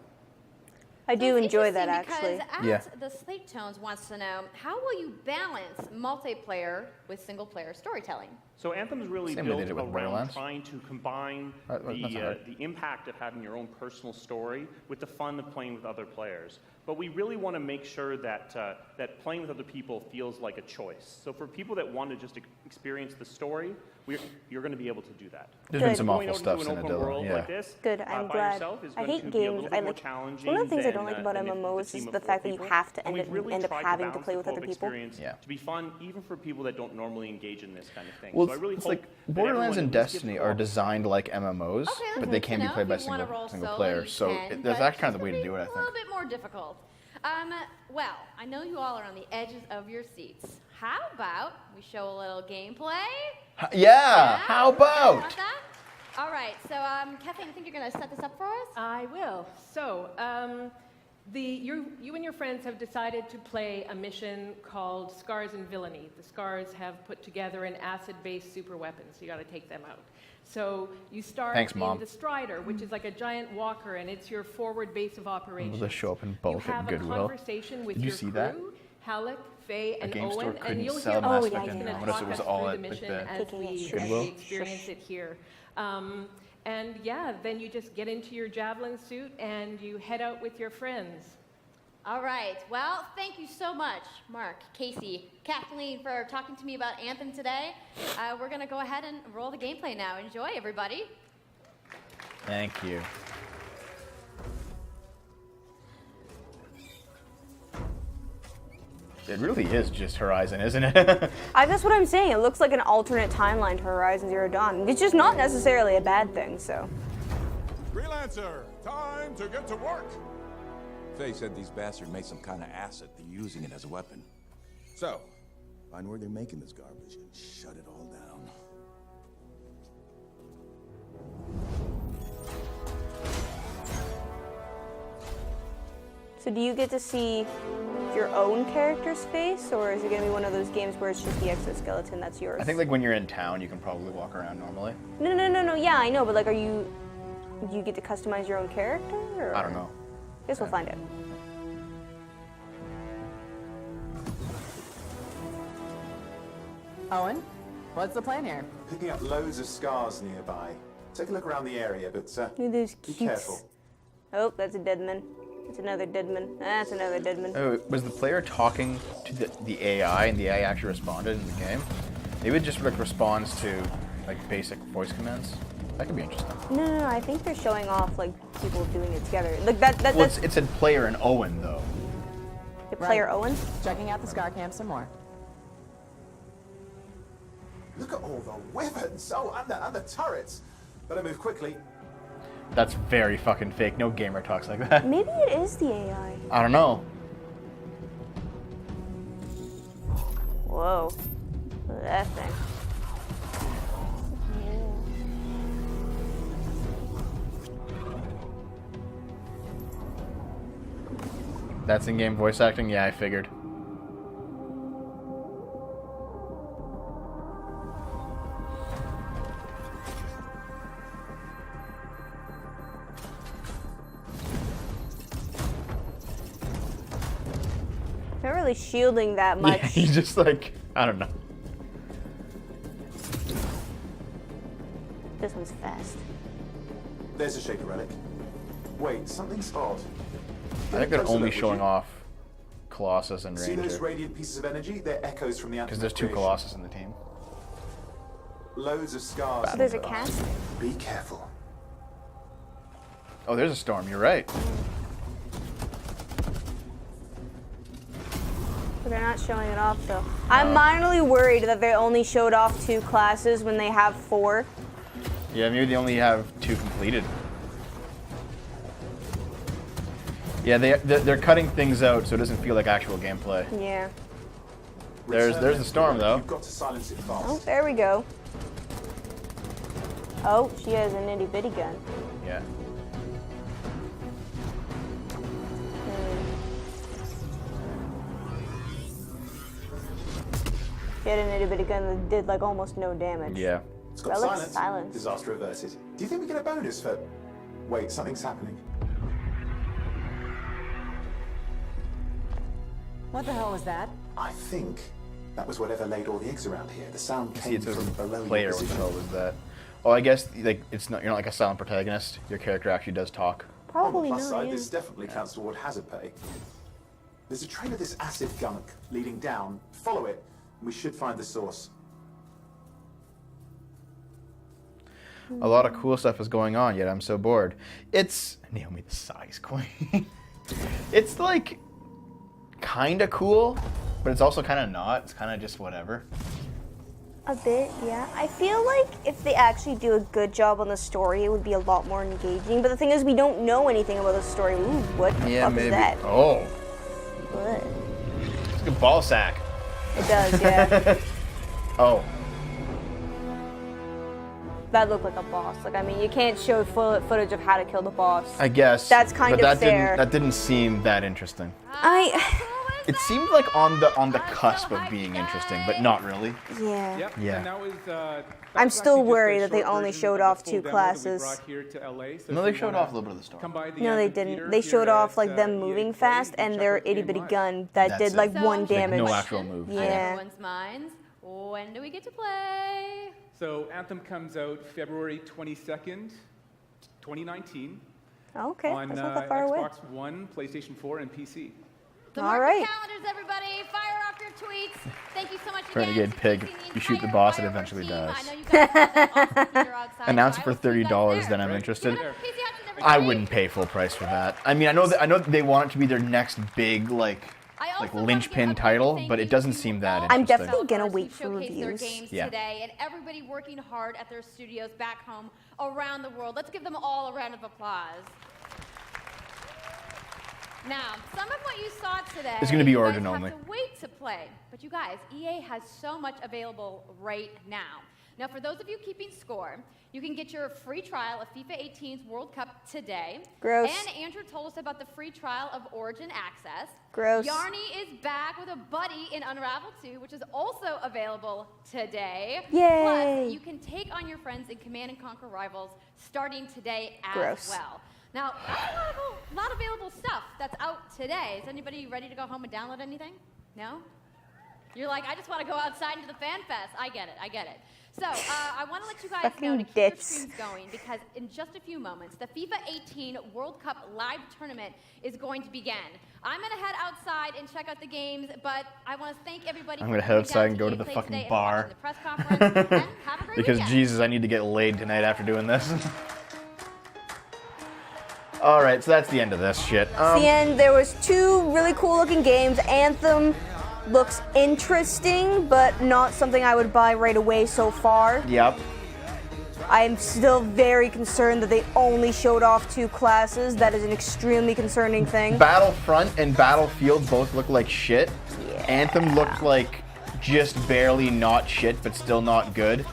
I do It's enjoy that, interesting actually. Because the Slate Tones wants to know, how will you balance multiplayer with single-player storytelling? So Anthem's really Same way they built did with around Borderlands. trying to combine That's not hard. the impact of having your own personal story with the fun of playing with other players. But we really want to make sure that that playing with other people feels like a choice. So for people that want to just experience the story, you're going to be able to do that. There's been some Going awful out into stuff an in open Adilla, world yeah. like this, Good, I'm by glad. yourself is I going hate to be a games. little bit more challenging. One of the things I don't than, like about than if MMOs it's a is team the of fact 4 that you people. have to And end we've really up tried having to balance play the with other co-op people. experience to be fun, even for people that don't normally engage in this kind of thing. Well, so I really it's hope like that Borderlands everyone and at least gives Destiny co-op are designed like MMOs, but they can be played by If you wanna roll single solo, players. you So can, there's but that kind it's of way to do it, I A think. little bit more difficult. Well, I know you all are on the edges of your seats. How about we show a little gameplay? Yeah, how about? Want that? All right, so Kathleen, I think you're going to set this up for us? I will. So, you and your friends have decided to play a mission called Scars and Villainy. The Scars have put together an acid-based super weapon, so you got to take them out. So you start Thanks, in Mom. the Strider, which is like a giant walker, and it's your forward base of operations. Will this show up in You bulk have at a Goodwill? conversation with Did you your see crew, that? Halleck, Faye, A and game store Owen, couldn't and you'll sell hear Mass Owen Effect going to anymore. talk Notice it was us all through at, the like, mission the as we Goodwill? experience it here. And yeah, then you just get into your javelin suit and you head out with your friends. All right, well, thank you so much, Mark, Casey, Kathleen, for talking to me about Anthem today. We're going to go ahead and roll the gameplay now. Enjoy, everybody. Thank you. It really is just Horizon, isn't it? That's what I'm saying. It looks like an alternate timeline to Horizon Zero Dawn. It's just not necessarily a bad thing, so. Freelancer, time to get to work. Faye said these bastards made some kind of acid. They're using it as a weapon. So, find where they're making this garbage and shut it all down. So do you get to see your own character's face, or is it going to be one of those games where it's just the exoskeleton that's yours? I think like when you're in town, you can probably walk around normally. No. Yeah, I know, but like, do you get to customize your own character? Or? I don't know. Guess we'll find out. Owen, what's the plan here? Picking up loads of scars nearby. take a look around the area, but Look at those be cutes. careful. Oh, that's a deadman. That's another deadman. That's another deadman. Oh, was the player talking to the AI and the AI actually responded in the game? Maybe it just like responds to like basic voice commands. That could be interesting. No, I think they're showing off like people doing it together. Like that. Well, it said player and Owen though. The player Owen. Checking out the Scar Camp some more. Look at all the weapons! Oh, and the turrets! Better move quickly. That's very fucking fake. No gamer talks like that. Maybe it is the AI. I don't know. Whoa. Look at that thing. That's in-game voice acting? Yeah, I figured. Not really shielding that much. Yeah, he's just like, I don't know. This one's fast. There's a Shaper relic. Wait, something's odd. I think they're only showing off Colossus and See those Ranger. radiant pieces of energy? They're echoes from the Because there's two creation. Colossus in the team. Loads of scars. So there's a cast. Be careful. Oh, there's a storm. You're right. But they're not showing it off though. I'm minorly worried that they only showed off 2 classes when they have 4. Yeah, maybe they only have 2 completed. Yeah, they're cutting things out so it doesn't feel like actual gameplay. Yeah. There's the storm though. You've got to silence it fast. Oh, there we go. Oh, she has a nitty bitty gun. Yeah. She had a nitty bitty gun that did like almost no damage. Yeah. It's got Relic silence. silence. Disaster averted. Do you think we get a bonus for... Wait, something's happening. What the hell was that? I think that was whatever laid all the eggs around here. The sound See, came it says from below player. your What the position. hell was that? Oh, I guess like it's not. You're not like a silent protagonist. Your character actually does talk. Probably On the plus not, side, yeah. this definitely counts toward hazard pay. There's a trail of this acid gunk leading down. Follow it, and we should find the source. A lot of cool stuff is going on, yet I'm so bored. It's Naomi the Size Queen. It's like kind of cool, but it's also kind of not. It's kind of just whatever. A bit, yeah. I feel like if they actually do a good job on the story, it would be a lot more engaging. But the thing is, we don't know anything about the story. Ooh, what the Yeah, fuck maybe. is that? Oh, What? it's like a ball sack. It does, yeah. Oh, That looked like a boss. Like, I mean, you can't show footage of how to kill the boss. I guess. That's kind but of that fair. That didn't seem that interesting. I. It seemed like on the cusp of being interesting, but not really. Yeah. Yep. Yeah. And that was, I'm still actually just a worried that they short only version showed of the off full 2 demo that we classes. brought here to LA. So No, if they you showed wanna off a little bit of the story. come by the No, they amphitheater didn't. They here showed off at, like them EA moving Play, fast you can and check their out the itty game bitty live. gun that That's did it. like So, 1 Like damage. no actual moves. On Yeah. everyone's minds, when do we get to play? So Anthem comes out February 22nd, 2019 Okay, on that's not that far away. Xbox One, PlayStation 4, and PC. So All mark your right. calendars, everybody. Fire off your tweets. Thank you so much Renegade again. Pig. You shoot the boss, it eventually dies. I know you guys have that awesome theater outside, Announce so it I for will see you guys $30, there. then I'm interested. Casey Hudson, everybody. I wouldn't pay full price for that. I mean, I know that they want it to be their next big like linchpin title, but it doesn't seem that interesting. I'm definitely gonna wait for Showcase their reviews. games Yeah. today, and everybody working hard at their studios back home around the world. Let's give them all a round of applause. Now, some of what you saw today, It's gonna be you guys Origin have only. to wait to play. But you guys, EA has so much available right now. Now, for those of you keeping score, you can get your free trial of FIFA 18's World Cup today. Gross. And Andrew told us about the free trial of Origin Access. Gross. Yarny is back with a buddy in Unravel 2, which is also available today. Yay. Plus, you can take on your friends in Command & Conquer Rivals starting today as Gross. well. Now, that's a lot of available stuff that's out today. Is anybody ready to go home and download anything? No? You're like, I just want to go outside into the fan fest. I get it. So, I want to let you guys Fucking know to keep your dicks. streams going because in just a few moments, the FIFA 18 World Cup live tournament is going to begin. I'm going to head outside and check out the games, but I want to thank everybody I'm for gonna head coming outside down and go to Gameplay the fucking today and bar. watching the press conference, and have a great Because weekend. Jesus, I need to get laid tonight after doing this. All right, so that's the end of this shit. the end, there was 2 really cool looking games. Anthem looks interesting, but not something I would buy right away so far. Yep. I'm still very concerned that they only showed off 2 classes. That is an extremely concerning thing. Battlefront and Battlefield both look like shit. Anthem looked like just barely not shit, but still not good.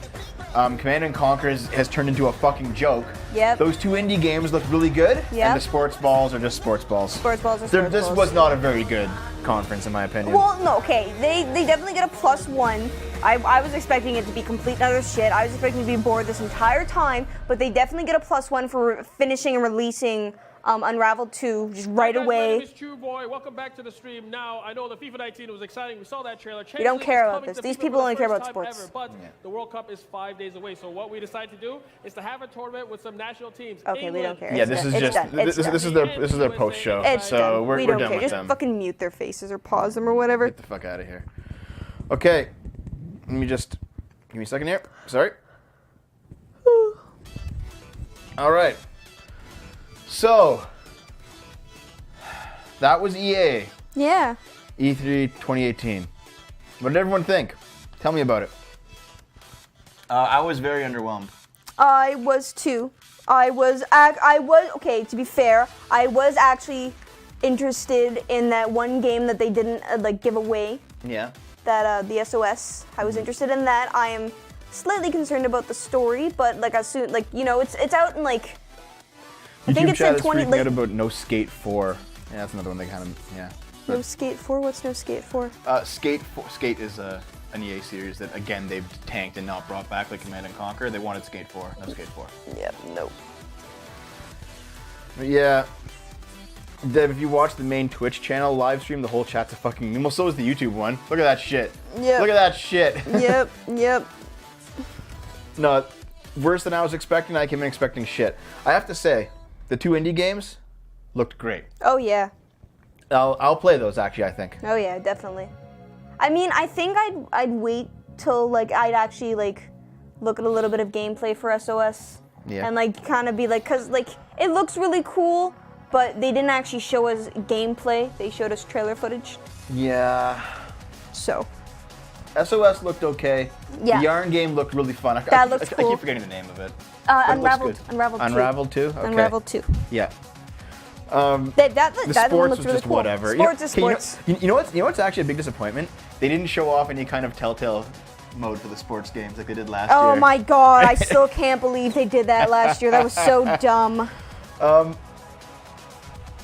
Command & Conquer has turned into a fucking joke. Yep. Those 2 indie games look really good, Yep. and the sports balls are just sports balls. Sports balls are sports This balls. was not a very good conference, in my opinion. Well, no, okay. They definitely get a +1. I was expecting it to be complete other shit. I was expecting to be bored this entire time, but they definitely get a +1 for finishing and releasing Unraveled 2 just right Hi guys, away. My name is True Boy. Welcome back to the stream. Now, I know the FIFA 19 was exciting. We saw that trailer. We don't Champions care League is about coming this. to These FIFA people for the only care first about time sports. ever, but the World Cup is 5 days away. So what we decided to do is to have a tournament with some national teams. Okay, we don't care. Yeah, It's this done. is It's just done. this It's is done. their post show. It's So done. we're We don't done care. with Just them. fucking mute their faces or pause them or whatever. Get the fuck out of here. Okay, let me just give me a second here. Sorry. All right. So that was EA. Yeah. E3 2018. What did everyone think? Tell me about it. I was very underwhelmed. I was too. I was okay. To be fair, I was actually interested in that one game that they didn't like give away. Yeah. That the SOS. I was interested in that. I am slightly concerned about the story, but like as soon it's out in like I think YouTube it's chat in is 20 freaking like out about No Skate 4. Yeah, that's another one they kind of No Skate 4. What's No Skate 4? Skate is an EA series that again they've tanked and not brought back like Command & Conquer. They wanted Skate 4. No Skate 4. Yep. Nope. But yeah. Dev, if you watch the main Twitch channel live stream, the whole chat's a fucking meme. Well, so is the YouTube one. Look at that shit. Yep. Look at that shit. Yep. Yep. No, worse than I was expecting. I came in expecting shit. I have to say, the 2 indie games looked great. Oh yeah. I'll play those actually. I think. Oh yeah, definitely. I mean, I think I'd wait till like I'd actually like look at a little bit of gameplay for SOS. Yeah. And like kind of be like, cause like it looks really cool, but they didn't actually show us gameplay. They showed us trailer footage. Yeah. So. SOS looked okay. Yeah. The Yarn game looked really fun. That looks I cool. keep forgetting the name of it. But it looks Unraveled. good. Unraveled 2. Unraveled 2? Okay. Unraveled 2. Yeah. The the one sports looks was really just cool. whatever. Sports is Okay, sports. You know what's actually a big disappointment? They didn't show off any kind of Telltale mode for the sports games like they did last year. Oh my god, I still can't believe they did that last year. That was so dumb.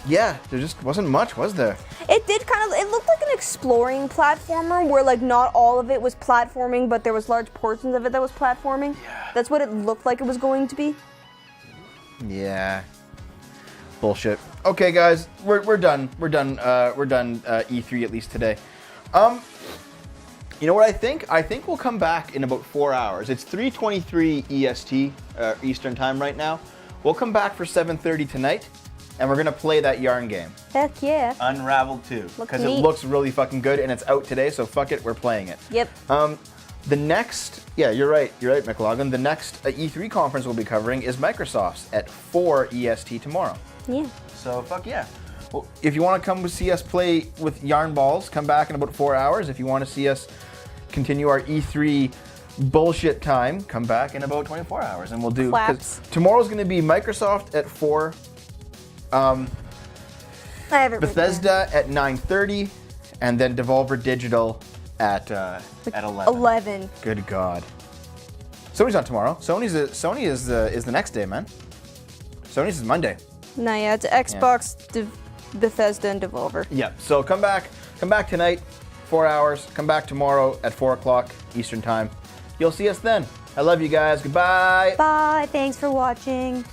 Yeah, there just wasn't much, was there? It did it looked like an exploring platformer where like not all of it was platforming, but there was large portions of it that was platforming. Yeah. That's what it looked like it was going to be. Yeah. Bullshit. Okay, guys, we're done. We're done E3 at least today. You know what I think? I think we'll come back in about 4 hours. It's 3:23 EST Eastern time right now. We'll come back for 7:30 tonight, and we're gonna play that Yarn game, Heck yeah. Unraveled 2, because it neat. looks really fucking good, and it's out today. So fuck it, we're playing it. Yep. The next, yeah, you're right, McLaughlin. The next E3 conference we'll be covering is Microsoft's at 4 EST tomorrow. Yeah. So fuck yeah. Well, if you want to come see us play with Yarn Balls, come back in about 4 hours. If you want to see us continue our E3 bullshit time, come back in about 24 hours, and we'll do. Claps. Tomorrow's going to be Microsoft at 4. I have it Bethesda at 9:30, and then Devolver Digital at 11. 11. Good God. Sony's not tomorrow. Sony is the next day, man. Sony's is Monday. No, yeah, it's Xbox, Bethesda, and Devolver. Yeah. So come back tonight, 4 hours. Come back tomorrow at 4 o'clock Eastern time. You'll see us then. I love you guys. Goodbye. Bye. Thanks for watching.